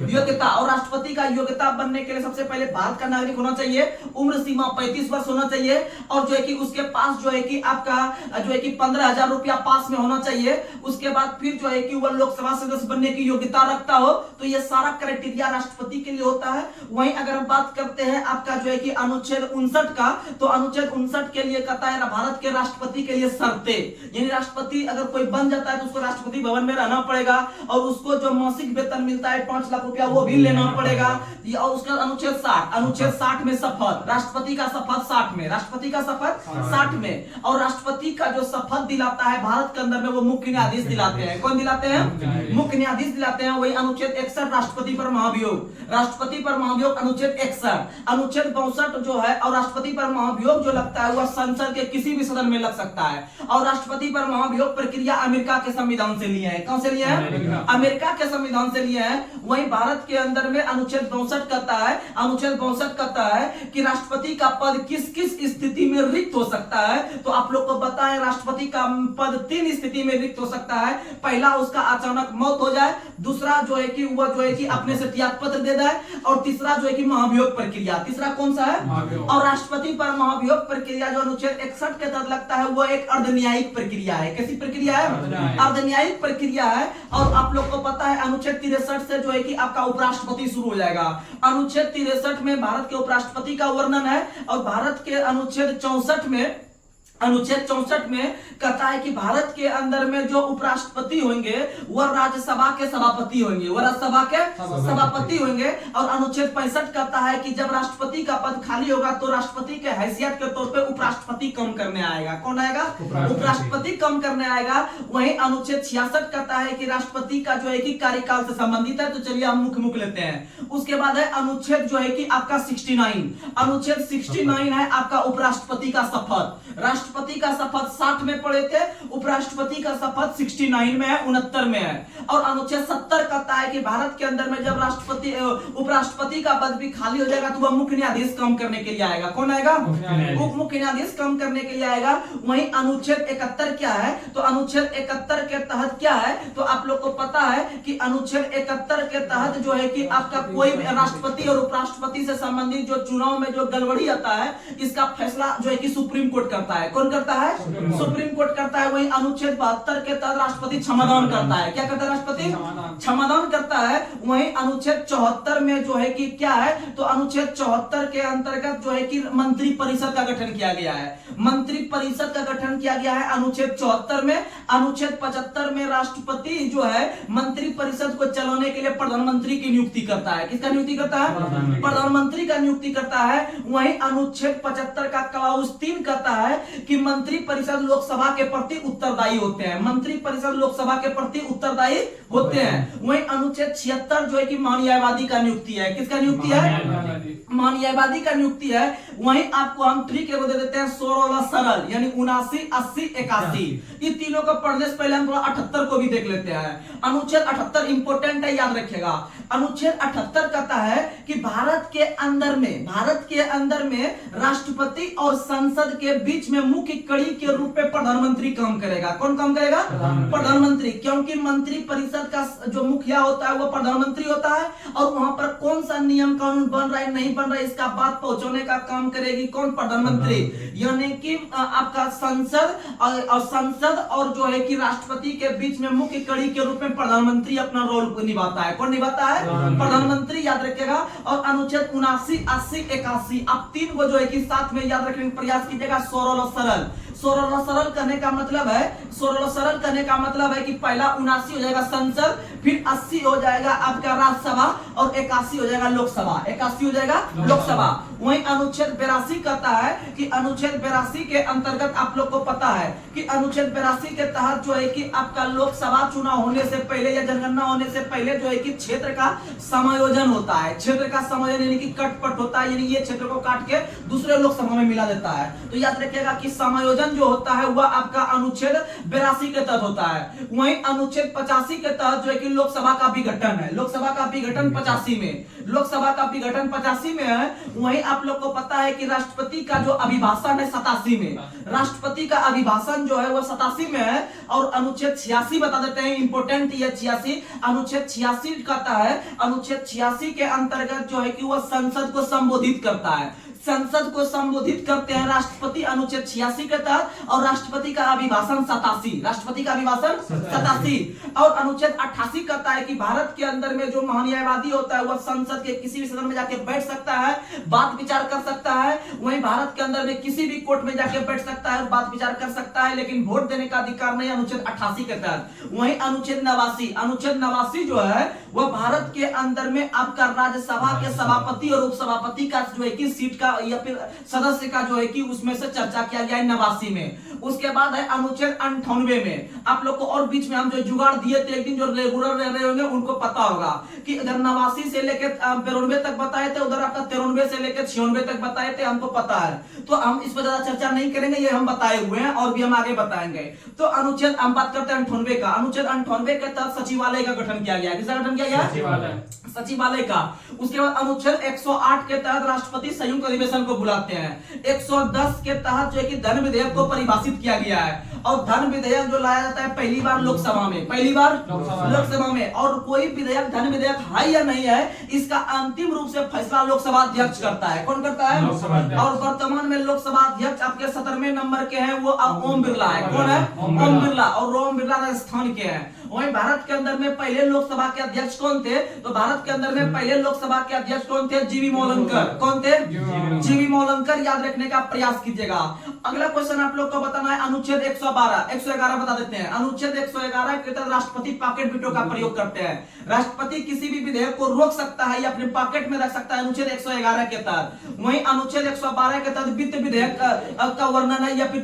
योग्यता। और राष्ट्रपति का योग्यता बनने के लिए सबसे पहले भारत का नागरिक होना चाहिए, उम्र सीमा 35 वर्ष होना चाहिए, और जो है कि उसके पास जो है कि आपका जो है कि 15,000 रुपया पास में होना चाहिए। उसके बाद फिर जो है कि वह लोकसभा सदस्य बनने की योग्यता रखता हो, तो ये सारा क्राइटेरिया राष्ट्रपति के लिए होता है। वहीं अगर हम बात करते हैं आपका जो है कि अनुच्छेद 59 का, तो अनुच्छेद 59 के लिए कहता है भारत के राष्ट्रपति के लिए शर्तें, यानी राष्ट्रपति अगर कोई बन जाता है तो उसको राष्ट्रपति भवन में रहना पड़ेगा, और उसको जो मासिक वेतन मिलता है 5 लाख रुपया वो भी लेना पड़ेगा। और उसका अनुच्छेद 60, अनुच्छेद 60 में शपथ, राष्ट्रपति का शपथ 60 में, राष्ट्रपति का शपथ 60 में। और राष्ट्रपति का जो शपथ दिलाता है भारत के अंदर में, वो मुख्य न्यायाधीश दिलाते हैं। कौन दिलाते हैं? मुख्य न्यायाधीश दिलाते हैं। वही अनुच्छेद 61 राष्ट्रपति पर महाभियोग, राष्ट्रपति पर महाभियोग अनुच्छेद 61। अनुच्छेद 62 जो है, और राष्ट्रपति पर महाभियोग जो लगता है वह संसद के किसी भी सदन में लग सकता है। और राष्ट्रपति पर महाभियोग प्रक्रिया अमेरिका के संविधान से लिए हैं। कौन से लिए हैं? अमेरिका के संविधान से लिए हैं। वही भारत के अंदर में अनुच्छेद 62 कहता है, अनुच्छेद 62 कहता है कि राष्ट्रपति का पद किस किस स्थिति में रिक्त हो सकता है। तो आप लोग को बताएं, राष्ट्रपति का पद 3 स्थिति में रिक्त हो सकता है। पहला, उसका अचानक मौत हो जाए। दूसरा जो है कि वह जो है कि अपने से त्याग पत्र दे दे। और तीसरा जो है कि महाभियोग प्रक्रिया। तीसरा कौन सा है? और राष्ट्रपति पर महाभियोग प्रक्रिया जो अनुच्छेद 61 के तहत लगता है, वो एक अर्धन्यायिक प्रक्रिया है। कैसी प्रक्रिया है? अर्धन्यायिक प्रक्रिया है। और आप लोग को पता है अनुच्छेद 63 से जो है कि आपका उपराष्ट्रपति शुरू हो जाएगा। अनुच्छेद 63 में भारत के उपराष्ट्रपति का वर्णन है। और भारत के अनुच्छेद 64 में, अनुच्छेद 64 में कहता है कि भारत के अंदर में जो उपराष्ट्रपति होंगे वह राज्यसभा के सभापति होंगे, वह राज्यसभा के सभापति होंगे। और अनुच्छेद 65 कहता है कि जब राष्ट्रपति का पद खाली होगा तो राष्ट्रपति के हैसियत के तौर पे उपराष्ट्रपति कम करने आएगा। कौन आएगा? उपराष्ट्रपति कम करने आएगा। वहीं अनुच्छेद 66 कहता है कि राष्ट्रपति का जो है कि कार्यकाल से संबंधित है। तो चलिए हम मुख्य लेते हैं। उसके बाद है अनुच्छेद जो है कि आपका 69, अनुच्छेद 69 है आपका उपराष्ट्रपति का शपथ। राष्ट्रपति का शपथ 60 में पढ़े थे, उपराष्ट्रपति का शपथ 69 में है, 69 में है। और अनुच्छेद 70 कहता है कि भारत के अंदर में जब राष्ट्रपति उपराष्ट्रपति का पद भी खाली हो जाएगा तो वह मुख्य न्यायाधीश कम करने के लिए आएगा। कौन आएगा? उप मुख्य न्यायाधीश कम करने के लिए आएगा। वहीं अनुच्छेद 71 क्या है? तो अनुच्छेद 71 के तहत क्या है, तो आप लोग को पता है कि अनुच्छेद 71 के तहत जो है कि आपका कोई राष्ट्रपति और उपराष्ट्रपति से संबंधित जो चुनाव में जो गड़बड़ी आता है, इसका फैसला जो है कि सुप्रीम कोर्ट करता है। कौन करता है? सुप्रीम कोर्ट करता है। वही अनुच्छेद 72 के तहत राष्ट्रपति क्षमादान करता है। क्या करता है? राष्ट्रपति क्षमादान करता है। वही अनुच्छेद 74 में जो है कि क्या है, तो अनुच्छेद 74 के अंतर्गत जो है कि मंत्री परिषद का गठन किया गया है। मंत्री परिषद का गठन किया गया है अनुच्छेद 74 में। अनुच्छेद 75 में राष्ट्रपति जो है मंत्री परिषद को चलाने के लिए प्रधानमंत्री की नियुक्ति करता है। किसका नियुक्ति करता है? प्रधानमंत्री का नियुक्ति करता है। वही अनुच्छेद 75 का क्लाउज 3 कहता है कि मंत्री परिषद लोकसभा के प्रति उत्तरदायी होते हैं। मंत्री परिषद लोकसभा के प्रति उत्तरदायी होते हैं। वही अनुच्छेद 76 जो है कि महान्यायवादी का नियुक्ति है। किसका नियुक्ति है? महान्यायवादी का नियुक्ति है। वहीं आपको हम ट्रिक एगो दे देते हैं 16 सरल, यानी 79, 80, 81। ये तीनों को पढ़ने से पहले हम थोड़ा 78 को भी देख लेते हैं। अनुच्छेद 78 इंपोर्टेंट है, याद रखिएगा। अनुच्छेद 78 कहता है कि भारत के अंदर में राष्ट्रपति और संसद के बीच में मुख्य कड़ी के रूप में प्रधानमंत्री काम करेगा। कौन काम करेगा? प्रधानमंत्री, क्योंकि मंत्री परिषद का जो मुखिया होता है वो प्रधानमंत्री होता है, और वहां पर कौन सा नियम कानून बन रहा है नहीं बन रहा है इसका बात पहुंचाने का काम करेगी कौन? प्रधानमंत्री। यानी कि आपका संसद और जो है कि राष्ट्रपति के बीच में मुख्य कड़ी के रूप में प्रधानमंत्री अपना रोल निभाता है। कौन निभाता है? प्रधानमंत्री, याद रखिएगा। और अनुच्छेद 79, 80, 81 आप तीन को जो है कि साथ में याद रखने का प्रयास कीजिएगा। सोलह सरल करने का मतलब है कि पहला 79 हो जाएगा संसद, फिर 80 हो जाएगा आपका राज्यसभा, और 81 हो जाएगा लोकसभा। वहीं अनुच्छेद 82 कहता है कि अनुच्छेद 82 के अंतर्गत आप लोग को पता है कि अनुच्छेद 82 के तहत जो है कि आपका लोकसभा चुनाव होने से पहले या जनगणना होने से पहले जो है कि क्षेत्र का समायोजन होता है। क्षेत्र का समायोजन यानी कि कटपट होता है, यानी ये क्षेत्र को काट के दूसरे लोकसभा में मिला देता है। तो याद रखिएगा कि समायोजन जो होता है वह आपका अनुच्छेद 82 के तहत होता है। वहीं अनुच्छेद 85 के तहत जो है कि लोकसभा का विघटन है। लोकसभा का विघटन 85 में है। वहीं आप लोग को पता है कि राष्ट्रपति का जो अभिभाषण है 87 में, राष्ट्रपति का अभिभाषण जो है वह 87 में है। और अनुच्छेद 86 बता देते हैं, इंपोर्टेंट ये 86 अनुच्छेद 86 कहता है, अनुच्छेद 86 के अंतर्गत जो है कि वह संसद को संबोधित करता है। संसद को संबोधित करते हैं राष्ट्रपति अनुच्छेद 86 के तहत, और राष्ट्रपति का अभिभाषण 87। और अनुच्छेद 88 कहता है कि भारत के अंदर में जो महान्यायवादी होता है वह संसद के किसी भी सदन में जाके बैठ सकता है, बात विचार कर सकता है। वहीं भारत के अंदर में किसी भी कोर्ट में जाके बैठ सकता है, बात विचार कर सकता है, लेकिन वोट देने का अधिकार नहीं, अनुच्छेद 88 के तहत। वहीं अनुच्छेद 89 जो है वह भारत के अंदर में आपका राज्यसभा के सभापति और उपसभापति का जो है कि सीट का या फिर सदस्य का जो है कि उसमें से चर्चा किया गया है 89 में। उसके बाद है अनुच्छेद 98 में। आप लोग को और बीच में हम जो जुगाड़ दिए थे एक दिन, जो रेगुलर रह रहे होंगे उनको पता होगा कि इधर 89 से लेकर 92 तक बताए थे, उधर आपका 93 से लेकर 96 तक बताए थे, हमको पता है। तो हम इस पर ज्यादा चर्चा नहीं करेंगे, ये हम बताए हुए हैं और भी हम आगे बताएंगे। तो अनुच्छेद हम बात करते हैं 98 का। अनुच्छेद 98 के तहत सचिवालय का गठन किया गया। किसका गठन किया गया? सचिवालय का। उसके बाद अनुच्छेद 108 के तहत राष्ट्रपति संयुक्त अधिवेशन को बुलाते हैं। 110 के तहत जो है कि धन विधेयक को परिभाषित किया गया है, और धन विधेयक जो लाया जाता है पहली बार लोकसभा में, और कोई विधेयक धन विधेयक है या नहीं है इसका अंतिम रूप से फैसला लोकसभा अध्यक्ष करता है। कौन करता है? और वर्तमान में लोकसभा अध्यक्ष आपके 17वें नंबर के हैं, वो ओम बिरला है। कौन है? ओम बिरला। और ओम बिरला राजस्थान के हैं। वहीं भारत के अंदर में पहले लोकसभा के अध्यक्ष कौन थे? तो भारत के अंदर में पहले लोकसभा के अध्यक्ष कौन थे? जीवी मौलनकर। कौन थे? जीवी मौलनकर। याद रखने का प्रयास कीजिएगा। अगला क्वेश्चन आप लोग को बताना है अनुच्छेद 111 बता देते हैं। अनुच्छेद 111 के तहत राष्ट्रपति पॉकेट वीटो का प्रयोग करते हैं। राष्ट्रपति किसी भी विधेयक को रोक सकता है या अपने पॉकेट में रख सकता है, अनुच्छेद 111 के तहत। वहीं अनुच्छेद 112 के तहत वित्त विधेयक का वर्णन है, या फिर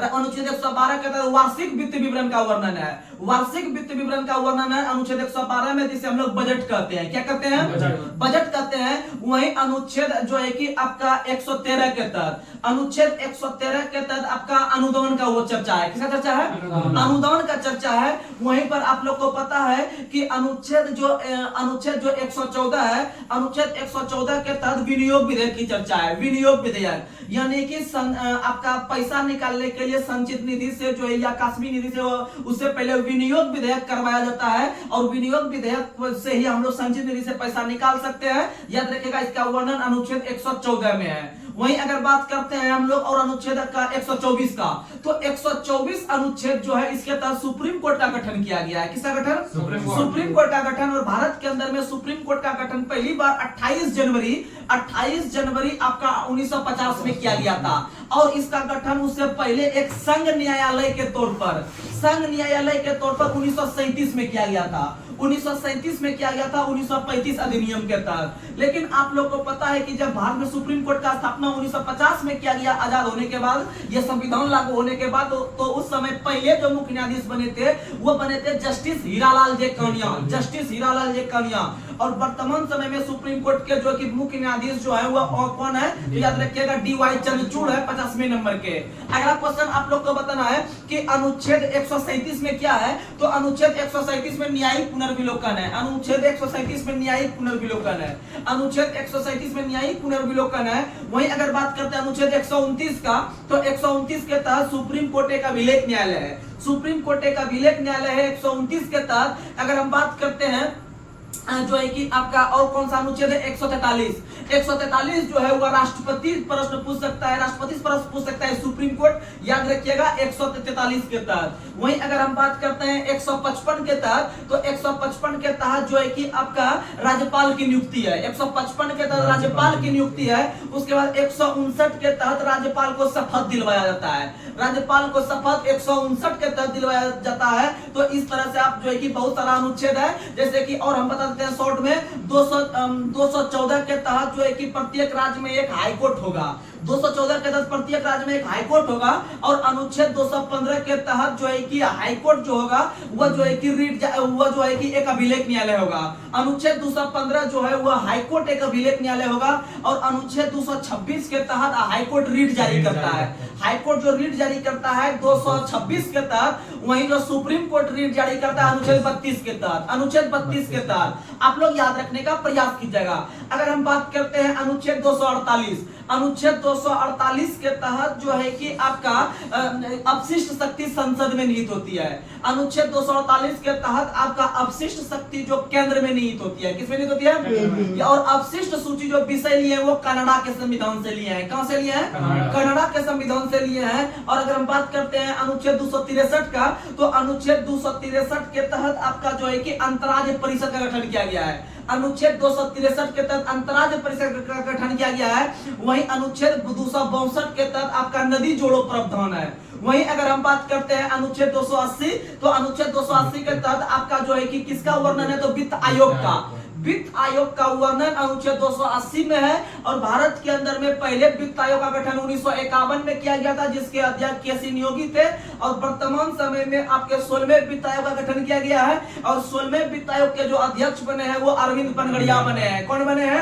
अनुच्छेद 112 के तहत वार्षिक वित्त विवरण का वर्णन है। वार्षिक वित्त विवरण का वर्णन है अनुच्छेद 112 में, जिसे हम लोग बजट कहते हैं। क्या कहते हैं? बजट कहते हैं। वहीं अनुच्छेद जो है कि आपका 113 के तहत, अनुच्छेद 113 के तहत आपका अनुदान का वो चर्चा है। किसका चर्चा है? अनुदान का चर्चा है। वहीं पर आप लोग को पता है कि अनुच्छेद जो 114 है, अनुच्छेद 114 के तहत विनियोग विधेयक की चर्चा है। विनियोग विधेयक यानी कि आपका पैसा निकालने के लिए संचित निधि से जो है या काश्मीर निधि से उससे पहले विनियोग विधेयक करवाया जाता है, और विनियोग विधेयक से ही हम लोग संचित निधि से पैसा निकाल सकते हैं। याद रखिएगा, इसका वर्णन अनुच्छेद 114 में है। वहीं अगर बात करते हैं हम लोग और अनुच्छेद का 124 का, तो 124 अनुच्छेद जो है इसके तहत सुप्रीम कोर्ट का गठन किया गया है। किसका गठन? सुप्रीम कोर्ट का गठन। और भारत के अंदर में सुप्रीम कोर्ट का गठन पहली बार 28 जनवरी आपका 1950 में किया गया था। और इसका गठन उससे पहले एक संघ न्यायालय के तौर पर 1937 में किया गया था। 1937 में किया गया था, 1935 अधिनियम के तहत। लेकिन आप लोग को पता है कि जब भारत में सुप्रीम कोर्ट का स्थापना 1950 में किया गया, आजाद होने के बाद, यह संविधान लागू होने के बाद, तो उस समय पहले जो मुख्य न्यायाधीश बने थे वो बने थे जस्टिस हीरालाल जे कानिया। और वर्तमान समय में सुप्रीम कोर्ट के जो कि मुख्य न्यायाधीश जो है वो कौन है, तो याद रखिएगा DY चंद्रचूड़ है 50वें नंबर के। अगला क्वेश्चन आप लोग को बताना है कि अनुच्छेद 137 में क्या है, तो अनुच्छेद 137 में न्यायिक पुनर्विलोकन है। अनुच्छेद 137 में न्यायिक पुनर्विलोकन है। अनुच्छेद 137 में न्यायिक पुनर्विलोकन है। वहीं अगर बात करते हैं अनुच्छेद 129 का, तो 129 के तहत सुप्रीम कोर्ट एक अभिलेख न्यायालय है। सुप्रीम कोर्ट एक अभिलेख न्यायालय है 129 के तहत। अगर हम बात करते हैं जो है कि आपका और कौन सा अनुच्छेद है, 143 जो है वह राष्ट्रपति प्रश्न पूछ सकता है, राष्ट्रपति प्रश्न पूछ सकता है सुप्रीम कोर्ट, याद रखिएगा 143 के तहत। वहीं अगर हम बात करते हैं 155 के तहत, तो 155 के तहत जो है कि आपका राज्यपाल की नियुक्ति है। 155 के तहत राज्यपाल की नियुक्ति है। उसके बाद 159 के तहत राज्यपाल को शपथ दिलवाया जाता है। राज्यपाल को शपथ 159 के तहत दिलवाया जाता है। तो इस तरह से आप जो है कि बहुत सारा अनुच्छेद है, जैसे कि और हम बता देते हैं शॉर्ट में 214 के तहत जो है कि प्रत्येक राज्य में एक हाई कोर्ट होगा। 214 के तहत प्रत्येक राज्य में एक हाई कोर्ट होगा। और अनुच्छेद 215 के तहत जो है कि हाई कोर्ट जो होगा वह जो है कि वह जो है कि एक अभिलेख न्यायालय होगा। अनुच्छेद 215 जो है वह हाई कोर्ट एक अभिलेख न्यायालय होगा। और अनुच्छेद 226 के तहत हाई कोर्ट रीट जारी करता है। हाई कोर्ट जो रीट जारी करता है 226 के तहत, वहीं जो सुप्रीम कोर्ट रीट जारी करता है अनुच्छेद 32 के तहत। अनुच्छेद 32 के तहत आप लोग याद रखने का प्रयास कीजिएगा। अगर हम बात करते हैं अनुच्छेद 248, अनुच्छेद 248 के तहत जो है कि आपका अपशिष्ट शक्ति संसद में निहित होती है। अनुच्छेद 248 के तहत आपका अपशिष्ट शक्ति जो केंद्र में निहित होती है, किसमें निहित होती है? और अपशिष्ट सूची जो विषय लिए हैं वो कनाडा के संविधान से लिए हैं। कहां से लिए हैं? कनाडा के संविधान से लिए हैं। और अगर हम बात करते हैं अनुच्छेद 263 का, तो अनुच्छेद 263 के तहत आपका जो है कि अंतर्राज्य परिषद का गठन किया गया है। अनुच्छेद 263 के तहत अंतर्राज्य परिषद का गठन किया गया है। वहीं अनुच्छेद 262 के तहत आपका नदी जोड़ो प्रावधान है। वहीं अगर हम बात करते हैं अनुच्छेद 280, तो अनुच्छेद 280 के तहत आपका जो है कि किसका वर्णन है, तो वित्त आयोग का। वित्त आयोग का वर्णन अनुच्छेद 280 में है। और भारत के अंदर में पहले वित्त आयोग का गठन 1951 में किया गया था, जिसके अध्यक्ष केसी नियोगी थे। और वर्तमान समय में आपके 16वें वित्त आयोग का गठन किया गया है। और 16वें वित्त आयोग के जो अध्यक्ष बने हैं वो अरविंद पनगड़िया बने हैं। कौन बने हैं?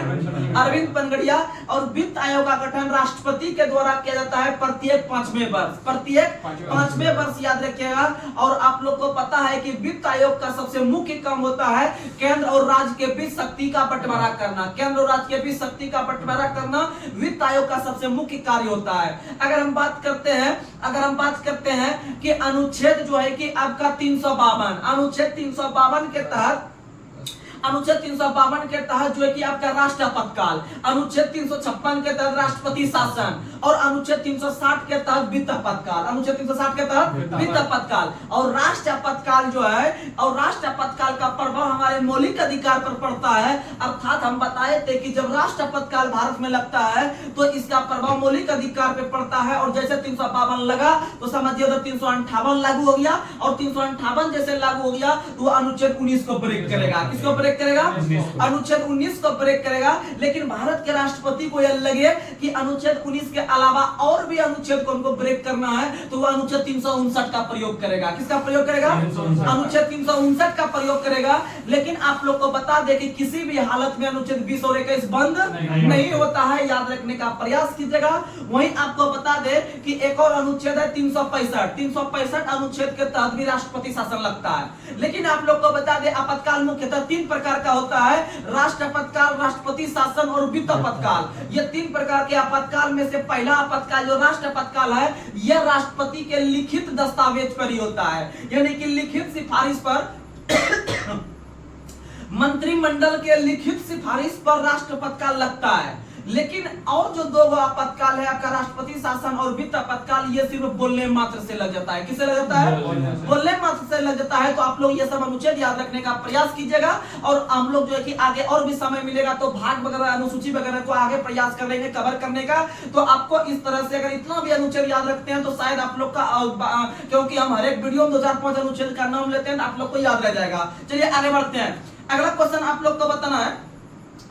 अरविंद पनगड़िया। और वित्त आयोग का गठन राष्ट्रपति के द्वारा किया जाता है प्रत्येक 5वें वर्ष, प्रत्येक 5वें वर्ष, याद रखिएगा। और आप लोग को पता है कि वित्त आयोग का सबसे मुख्य काम होता है केंद्र और राज्य के बीच शक्ति का बंटवारा करना। केंद्र और राज्य के बीच शक्ति का बंटवारा करना वित्त आयोग का सबसे मुख्य कार्य होता है। अगर हम बात करते हैं कि अनुच्छेद जो है कि आपका 352, अनुच्छेद 352 के तहत, अनुच्छेद 352 के तहत जो है कि आपका राष्ट्र आपातकाल, अनुच्छेद 356 के तहत राष्ट्रपति शासन, और अनुच्छेद 360 के तहत वित्त आपातकाल, अनुच्छेद 360 के तहत वित्त आपातकाल। और राष्ट्र आपातकाल जो है, और राष्ट्र आपातकाल का प्रभाव हमारे मौलिक अधिकार पर पड़ता है। अर्थात हम बताए थे कि जब राष्ट्र आपातकाल भारत में लगता है तो इसका प्रभाव मौलिक अधिकार पे पड़ता है। और जैसे 352 लगा तो समझिए उधर 358 लागू हो गया। और 358 जैसे लागू हो गया तो अनुच्छेद 19 को ब्रेक करेगा। किसको ब्रेक करेगा? अनुच्छेद 19 को ब्रेक करेगा। लेकिन भारत के राष्ट्रपति को यह लगे कि अनुच्छेद 19 के अलावा और भी अनुच्छेद को उनको ब्रेक करना है, तो वह अनुच्छेद 359 का प्रयोग करेगा। किसका प्रयोग करेगा? अनुच्छेद 359 का प्रयोग करेगा। लेकिन आप लोग को बता दें कि किसी भी हालत में अनुच्छेद 20 और 21 बंद नहीं होता है, याद रखने का प्रयास कीजिएगा। वहीं आपको बता दें कि एक और अनुच्छेद है 365 अनुच्छेद के तहत भी राष्ट्रपति शासन लगता है। लेकिन आप लोग को बता दें आपातकाल मुख्यतः 3 प्रकार का होता है, राष्ट्र आपातकाल, राष्ट्रपति शासन और वित्त आपातकाल। ये 3 प्रकार के आपातकाल में से पहला आपातकाल जो राष्ट्र आपातकाल है, यह राष्ट्रपति के लिखित दस्तावेज पर ही होता है, यानी कि लिखित सिफारिश पर मंत्रिमंडल के लिखित सिफारिश पर राष्ट्र आपातकाल लगता है। लेकिन और जो 2 आपातकाल है आपका राष्ट्रपति शासन और वित्त आपातकाल, ये सिर्फ बोलने मात्र से लग जाता है। किससे लग जाता है? बोलने मात्र से लग जाता है। तो आप लोग ये सब अनुच्छेद याद रखने का प्रयास कीजिएगा। और हम लोग जो है कि आगे और भी समय मिलेगा तो भाग वगैरह, अनुसूची वगैरह को आगे प्रयास करेंगे कवर करने का। तो आपको इस तरह से अगर इतना भी अनुच्छेद याद रखते हैं तो शायद आप लोग का, क्योंकि हम हर एक वीडियो में 2005 अनुच्छेद का नाम लेते हैं, आप लोग को याद रह जाएगा। चलिए आगे बढ़ते हैं। अगला क्वेश्चन आप लोग को बताना है,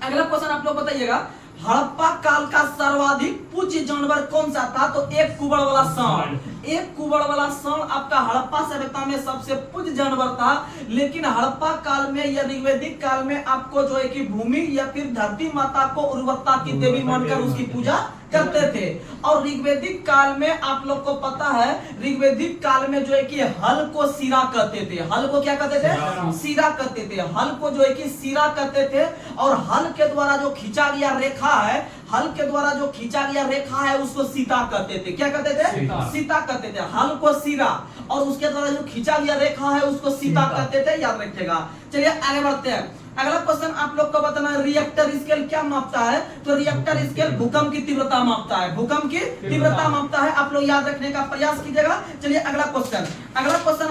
अगला क्वेश्चन आप लोग बताइएगा, हड़प्पा काल का सर्वाधिक पूज्य जानवर कौन सा था? तो एक कुबड़ वाला सांप, एक कुबड़ वाला सांड आपका हड़प्पा सभ्यता में सबसे पूज्य जानवर था, लेकिन हड़प्पा काल में या ऋग्वैदिक काल में आपको जो है कि भूमि या फिर धरती माता को उर्वरता की देवी मानकर उसकी पूजा करते थे। और ऋग्वैदिक काल में आप लोग को पता है, ऋग्वैदिक काल में जो है कि हल को सिरा कहते थे। हल को क्या कहते थे? सिरा कहते थे। हल को जो है कि सिरा कहते थे। और हल के द्वारा जो खींचा गया रेखा है, हल के द्वारा जो खींचा गया रेखा है उसको सीता कहते थे। क्या कहते थे? सीता कहते थे। हल को सिरा और उसके द्वारा जो खींचा गया रेखा है उसको सीता कहते थे, याद रखिएगा। चलिए आगे बढ़ते हैं। अगला क्वेश्चन आप लोग को बताना है, रिएक्टर स्केल क्या मापता है? तो रिएक्टर स्केल भूकंप की तीव्रता मापता है। भूकंप की तीव्रता मापता है, आप लोग याद रखने का प्रयास कीजिएगा। चलिए अगला क्वेश्चन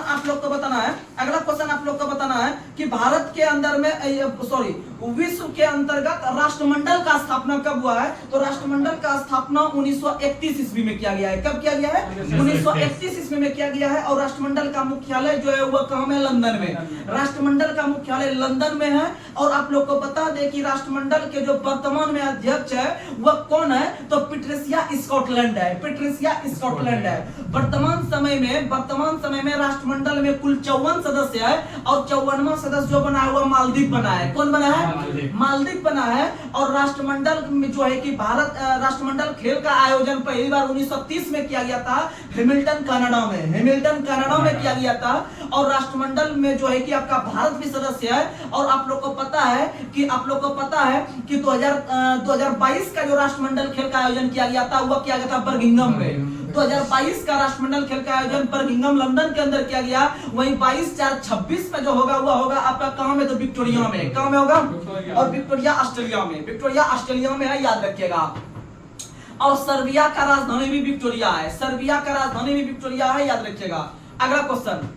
आप लोग को बताना है। अगला क्वेश्चन आप लोग को बताना है कि भारत के अंदर में विश्व के अंतर्गत राष्ट्रमंडल का स्थापना कब हुआ है? तो राष्ट्रमंडल का स्थापना 1931 ईस्वी में किया गया है। कब किया गया है? 1931 ईस्वी में किया गया है। और राष्ट्रमंडल का मुख्यालय जो है वह कहाँ में? लंदन में। राष्ट्रमंडल का मुख्यालय लंदन में है। और आप लोग को बता दें कि राष्ट्रमंडल के जो वर्तमान में अध्यक्ष है वह कौन है? तो पैट्रिशिया स्कॉटलैंड है। पैट्रिशिया स्कॉटलैंड है। वर्तमान समय में राष्ट्रमंडल में कुल 54 सदस्य है और 54वां सदस्य जो बना हुआ मालदीव बना है। कौन बना है? मालदीव बना है। और राष्ट्रमंडल में जो है कि भारत राष्ट्रमंडल खेल का आयोजन पहली बार 1930 में किया गया था, हेमिल्टन कनाडा में किया गया था। और राष्ट्रमंडल में जो है कि आपका भारत भी सदस्य है। और आप लोग को पता है कि 2022 का जो राष्ट्रमंडल खेल का आयोजन किया गया था वह किया गया था बर्मिंघम में। 2022 का राष्ट्रमंडल खेल का आयोजन बर्मिंघम लंदन के अंदर किया गया। वहीं 22/4/26 में जो होगा वह होगा आपका कहां में? तो विक्टोरिया में। कहां में होगा? और विक्टोरिया ऑस्ट्रेलिया में है, याद रखिएगा। और सर्बिया का राजधानी भी विक्टोरिया है, याद रखिएगा। अगला क्वेश्चन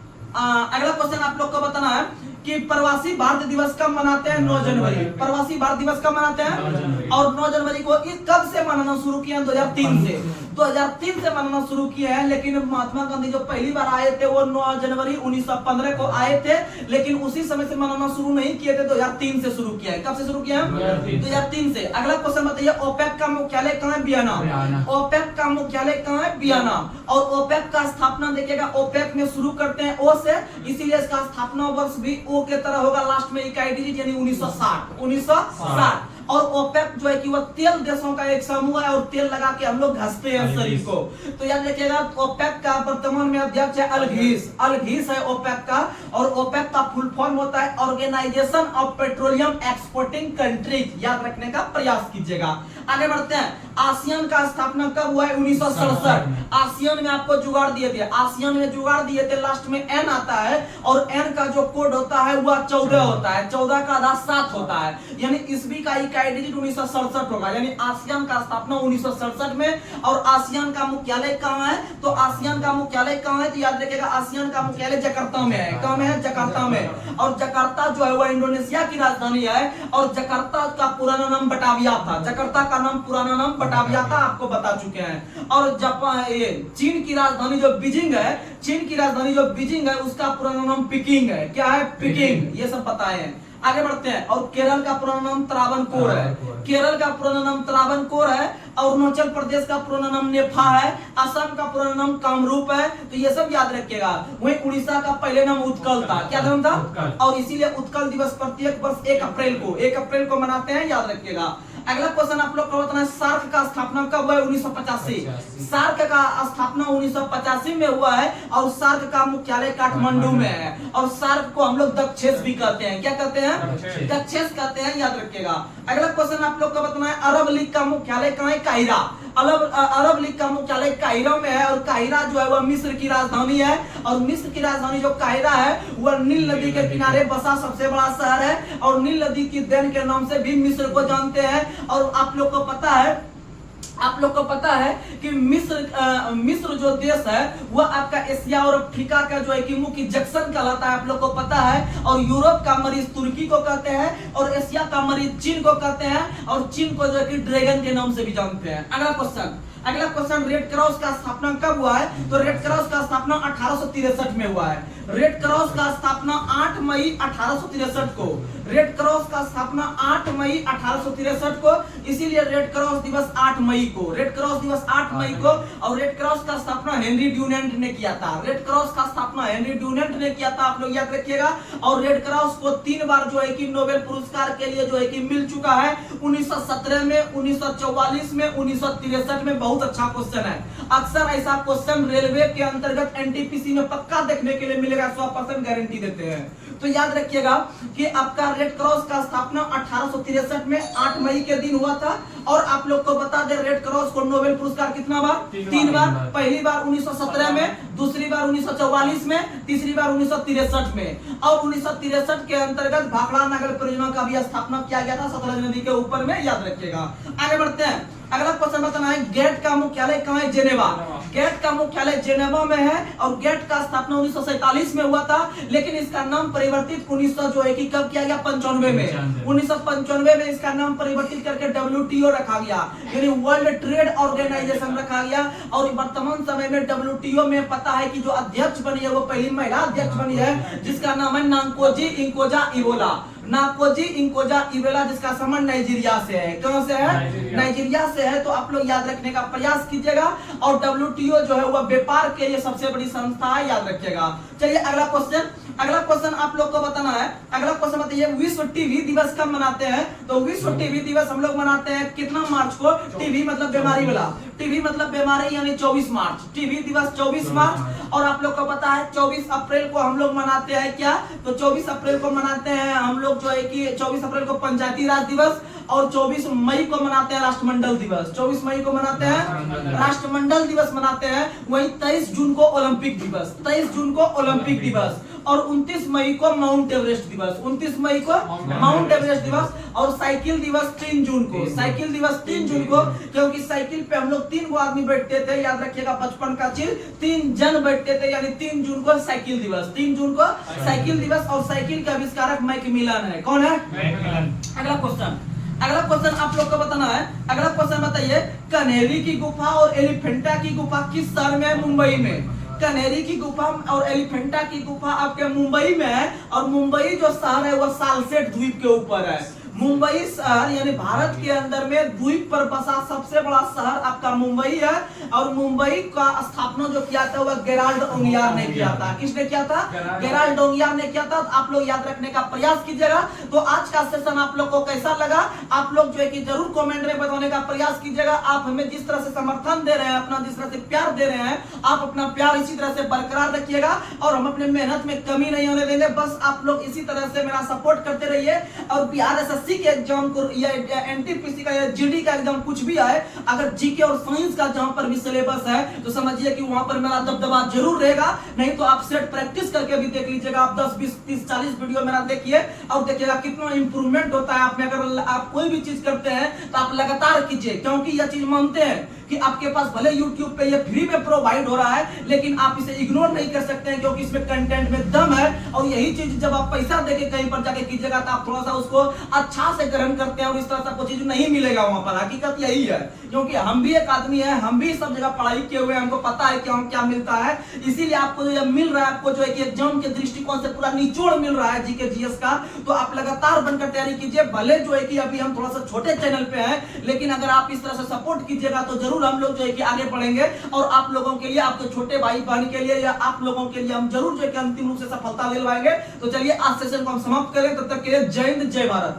आप लोग को बताना है कि प्रवासी भारत दिवस कब मनाते हैं? 9 जनवरी। प्रवासी भारत दिवस कब मनाते हैं? और 9 जनवरी को कब से मनाना शुरू किया? 2003 से मनाना शुरू किए हैं। लेकिन महात्मा गांधी जो पहली बार आए थे वो 9 जनवरी 1915 को आए थे, लेकिन उसी समय से मनाना शुरू नहीं किए थे, 2003 से शुरू किया है। कब से शुरू किया है? 2003 से। अगला क्वेश्चन बताइए, ओपेक का मुख्यालय कहाँ है? वियना। ओपेक का मुख्यालय कहाँ है? वियना। और ओपेक का स्थापना देखिएगा, ओपेक में शुरू करते हैं ओ से, इसीलिए इसका स्थापना वर्ष भी ओ के तरह होगा, लास्ट में इकाई डिजिट यानी 1960। और ओपेक जो है कि वह तेल देशों का एक समूह है और तेल लगा के हम लोग घसते हैं शरीर को। तो याद रखिएगा, ओपेक का वर्तमान में अध्यक्ष है अलघीस है ओपेक का। और ओपेक का फुल फॉर्म होता है organisation of petroleum exporting countries, याद रखने का प्रयास कीजिएगा। आगे बढ़ते हैं। आसियान का स्थापना कब हुआ है? 1967। आसियान में आपको जुगाड़ दिए थे, लास्ट में एन आता है और एन का जो कोड होता है वह 14 होता है, 14 का आधा 7 होता है, यानी ईस्वी का इकाई डिजिट 1967 होगा। यानी आसियान का स्थापना 1967 में। और आसियान का मुख्यालय कहाँ है? तो आसियान का मुख्यालय कहाँ है? तो याद रखिएगा, आसियान का मुख्यालय जकार्ता में है। कहाँ में है? जकार्ता में। और जकार्ता जो है वह इंडोनेशिया की राजधानी है। और जकार्ता का पुराना नाम बटाविया था। जकार्ता का पुराना नाम बटाविया था, आपको बता चुके हैं। और जापान चीन की राजधानी जो बीजिंग है उसका पुराना नाम पिकिंग है। क्या है? पिकिंग। ये सब पता है। आगे बढ़ते हैं। और केरल का पुराना नाम त्रावणकोर है। और अरुणाचल प्रदेश का पुराना नाम नेफा है। असम का पुराना नाम कामरूप है। तो ये सब याद रखिएगा। वहीं उड़ीसा का पहले नाम उत्कल था। क्या नाम था? और इसीलिए उत्कल दिवस प्रत्येक वर्ष 1 अप्रैल को मनाते हैं, याद रखिएगा। अगला क्वेश्चन आप लोग को बताना है, सार्क का स्थापना कब हुआ है? 1985। सार्क का स्थापना 1985 में हुआ है। और सार्क का मुख्यालय काठमांडू में है। और सार्क को हम लोग दक्षेस भी कहते हैं। क्या कहते हैं? दक्षेस कहते हैं, याद रखिएगा। अगला क्वेश्चन आप लोग को बताना है, अरब लीग का मुख्यालय कहाँ है? काहिरा। अरब लीग का मुख्यालय काहिरा में है। और काहिरा जो है वह मिस्र की राजधानी है। और मिस्र की राजधानी जो काहिरा है वह नील नदी के किनारे बसा सबसे बड़ा शहर है। और नील नदी की देन के नाम से भी मिस्र को जानते हैं। और आप लोग को पता है कि मिस्र जो देश है वह आपका एशिया और अफ्रीका का जो है कि मुख्य जंक्शन कहलाता है, आप लोग को पता है। और यूरोप का मरीज तुर्की को कहते हैं। और एशिया का मरीज चीन को कहते हैं। और चीन को जो है कि ड्रैगन के नाम से भी जानते हैं। अगला क्वेश्चन रेड क्रॉस का स्थापना कब हुआ है? तो रेड क्रॉस का स्थापना 1863 में हुआ है। रेड क्रॉस का स्थापना 8 मई 1863 को रेड क्रॉस का स्थापना 8 मई 1863 को, इसीलिए रेड क्रॉस दिवस 8 मई को, रेड क्रॉस दिवस 8 मई को। और रेड क्रॉस का स्थापना हेनरी ड्यूनेंट ने किया था, रेड क्रॉस का स्थापना हेनरी ड्यूनेंट ने किया था, आप लोग याद रखिएगा। और रेड क्रॉस को 3 बार जो है कि नोबेल पुरस्कार के लिए जो है कि मिल चुका है, 1917 में, 1944 में, 1963 में। बहुत अच्छा क्वेश्चन है, अक्सर ऐसा क्वेश्चन रेलवे के अंतर्गत एनटीपीसी में पक्का देखने के लिए मिलेगा, 100% गारंटी देते हैं। तो याद रखिएगा कि आपका रेड क्रॉस का स्थापना 1863 में 8 मई के दिन हुआ था। और आप लोग को बता दें, रेड क्रॉस को नोबेल पुरस्कार कितना बार? 3 बार। पहली बार 1917 में, दूसरी बार 1944 में, तीसरी बार 1963 में। और 1963 के अंतर्गत भाखड़ा नगर परियोजना का भी स्थापना किया गया था सतलज नदी के ऊपर में, याद रखिएगा। आगे बढ़ते हैं, अगला क्वेश्चन बताना है, गेट का मुख्यालय कहाँ है? जेनेवा। गेट का मुख्यालय जेनेवा में है। और गेट का स्थापना 1947 में हुआ था, लेकिन इसका नाम परिवर्तित 1900 जो है कि कब किया गया? 95 में। 1995 में इसका नाम परिवर्तित करके WTO रखा गया, यानी वर्ल्ड ट्रेड ऑर्गेनाइजेशन रखा गया। और वर्तमान समय में WTO में पता है कि जो अध्यक्ष बनी है वो पहली महिला अध्यक्ष बनी है, जिसका नाम है नांकोजी इंकोजा इवोला। नाकोजी इंकोजा इवेला, जिसका संबंध नाइजीरिया से है। कहां से है? नाइजीरिया से है। तो आप लोग याद रखने का प्रयास कीजिएगा। और WTO जो है वह व्यापार के लिए सबसे बड़ी संस्था है, याद रखिएगा। चलिए अगला क्वेश्चन, अगला क्वेश्चन आप लोग को बताना है। अगला क्वेश्चन बताइए, विश्व टीबी दिवस कब मनाते हैं? तो विश्व टीबी दिवस हम लोग मनाते हैं कितना मार्च को? टीबी मतलब बीमारी वाला, टीबी मतलब बीमारी, यानी 24 मार्च। टीबी दिवस 24 मार्च। और आप लोग को पता है 24 अप्रैल को हम लोग मनाते हैं क्या? तो 24 अप्रैल को मनाते हैं हम लोग जो है कि 24 अप्रैल को पंचायती राज दिवस। और 24 मई को मनाते हैं राष्ट्रमंडल दिवस। 24 मई को मनाते हैं राष्ट्रमंडल दिवस मनाते हैं। वहीं 23 जून को ओलंपिक दिवस, 23 जून को ओलंपिक दिवस। और 29 मई को माउंट एवरेस्ट दिवस, 29 मई को माउंट एवरेस्ट दिवस। और साइकिल दिवस 3 जून को, साइकिल दिवस 3 जून को, क्योंकि साइकिल पे हम लोग 3 गो आदमी बैठते थे, याद रखिएगा बचपन का चीज, 3 जन बैठते थे, यानी 3 जून को साइकिल दिवस, 3 जून को साइकिल दिवस। और साइकिल का आविष्कारक मैकमिलन है। कौन है? अगला क्वेश्चन, अगला क्वेश्चन आप लोग को बताना है। अगला क्वेश्चन बताइए, कन्हेरी की गुफा और एलिफेंटा की गुफा किस शहर में है? मुंबई में। कन्हेरी की गुफा और एलिफेंटा की गुफा आपके मुंबई में है। और मुंबई जो शहर है वह सालसेट द्वीप के ऊपर है। मुंबई शहर यानी भारत के अंदर में द्वीप पर बसा सबसे बड़ा शहर आपका मुंबई है। और मुंबई का स्थापना जो किया था वह गेराल्ड ओंगियार ने किया था। किसने किया था? गेराल्ड ओंगियार ने किया था। आप लोग याद रखने का प्रयास कीजिएगा। तो आज का सेशन आप लोग को कैसा लगा? आप लोग जो है कि जरूर कमेंट में बताने का प्रयास कीजिएगा। आप हमें जिस तरह से समर्थन दे रहे हैं, अपना जिस तरह से प्यार दे रहे हैं, आप अपना प्यार इसी तरह से बरकरार रखिएगा। और हम अपने मेहनत में कमी नहीं होने देंगे। बस आप लोग इसी तरह से मेरा सपोर्ट करते रहिए। और बिहार SSC के एग्जाम को या एनटीपीसी का या जीडी का एग्जाम कुछ भी आए, अगर जीके और साइंस का जहां पर भी सिलेबस है तो समझिए कि वहां पर मेरा दबदबा जरूर रहेगा। नहीं तो आप सेट प्रैक्टिस करके भी देख लीजिएगा। आप 10 20 30 40 वीडियो मेरा देखिए और देखिएगा कितना इंप्रूवमेंट होता है आप में। अगर आप कोई भी चीज करते हैं तो आप लगातार कीजिए, क्योंकि यह चीज मानते हैं कि आपके पास भले YouTube पे ये फ्री में प्रोवाइड हो रहा है, लेकिन आप इसे इग्नोर नहीं कर सकते हैं, क्योंकि इसमें कंटेंट में दम है। और यही चीज जब आप पैसा देके कहीं पर जाके कीजिएगा तो आप थोड़ा सा उसको अच्छा से ग्रहण करते हैं और इस तरह से आपको चीज नहीं मिलेगा वहां पर। हकीकत यही है, क्योंकि हम भी एक आदमी है, हम भी सब जगह पढ़ाई किए हुए हैं, हमको पता है कि हम क्या मिलता है। इसीलिए आपको जो मिल रहा है, आपको जो है कि एग्जाम के दृष्टिकोण से पूरा निचोड़ मिल रहा है जीके जीएस का। तो आप लगातार बनकर तैयारी कीजिए। भले जो है कि अभी हम थोड़ा सा छोटे चैनल पे हैं, लेकिन अगर आप इस तरह से सपोर्ट कीजिएगा तो जरूर हम लोग जो है कि आगे बढ़ेंगे। और आप लोगों के लिए, आपके छोटे भाई बहन के लिए या आप लोगों के लिए हम जरूर जो है कि अंतिम रूप से सफलता दिलवाएंगे। तो चलिए आज सेशन को हम समाप्त करें। तब तक के लिए जय हिंद, जय भारत।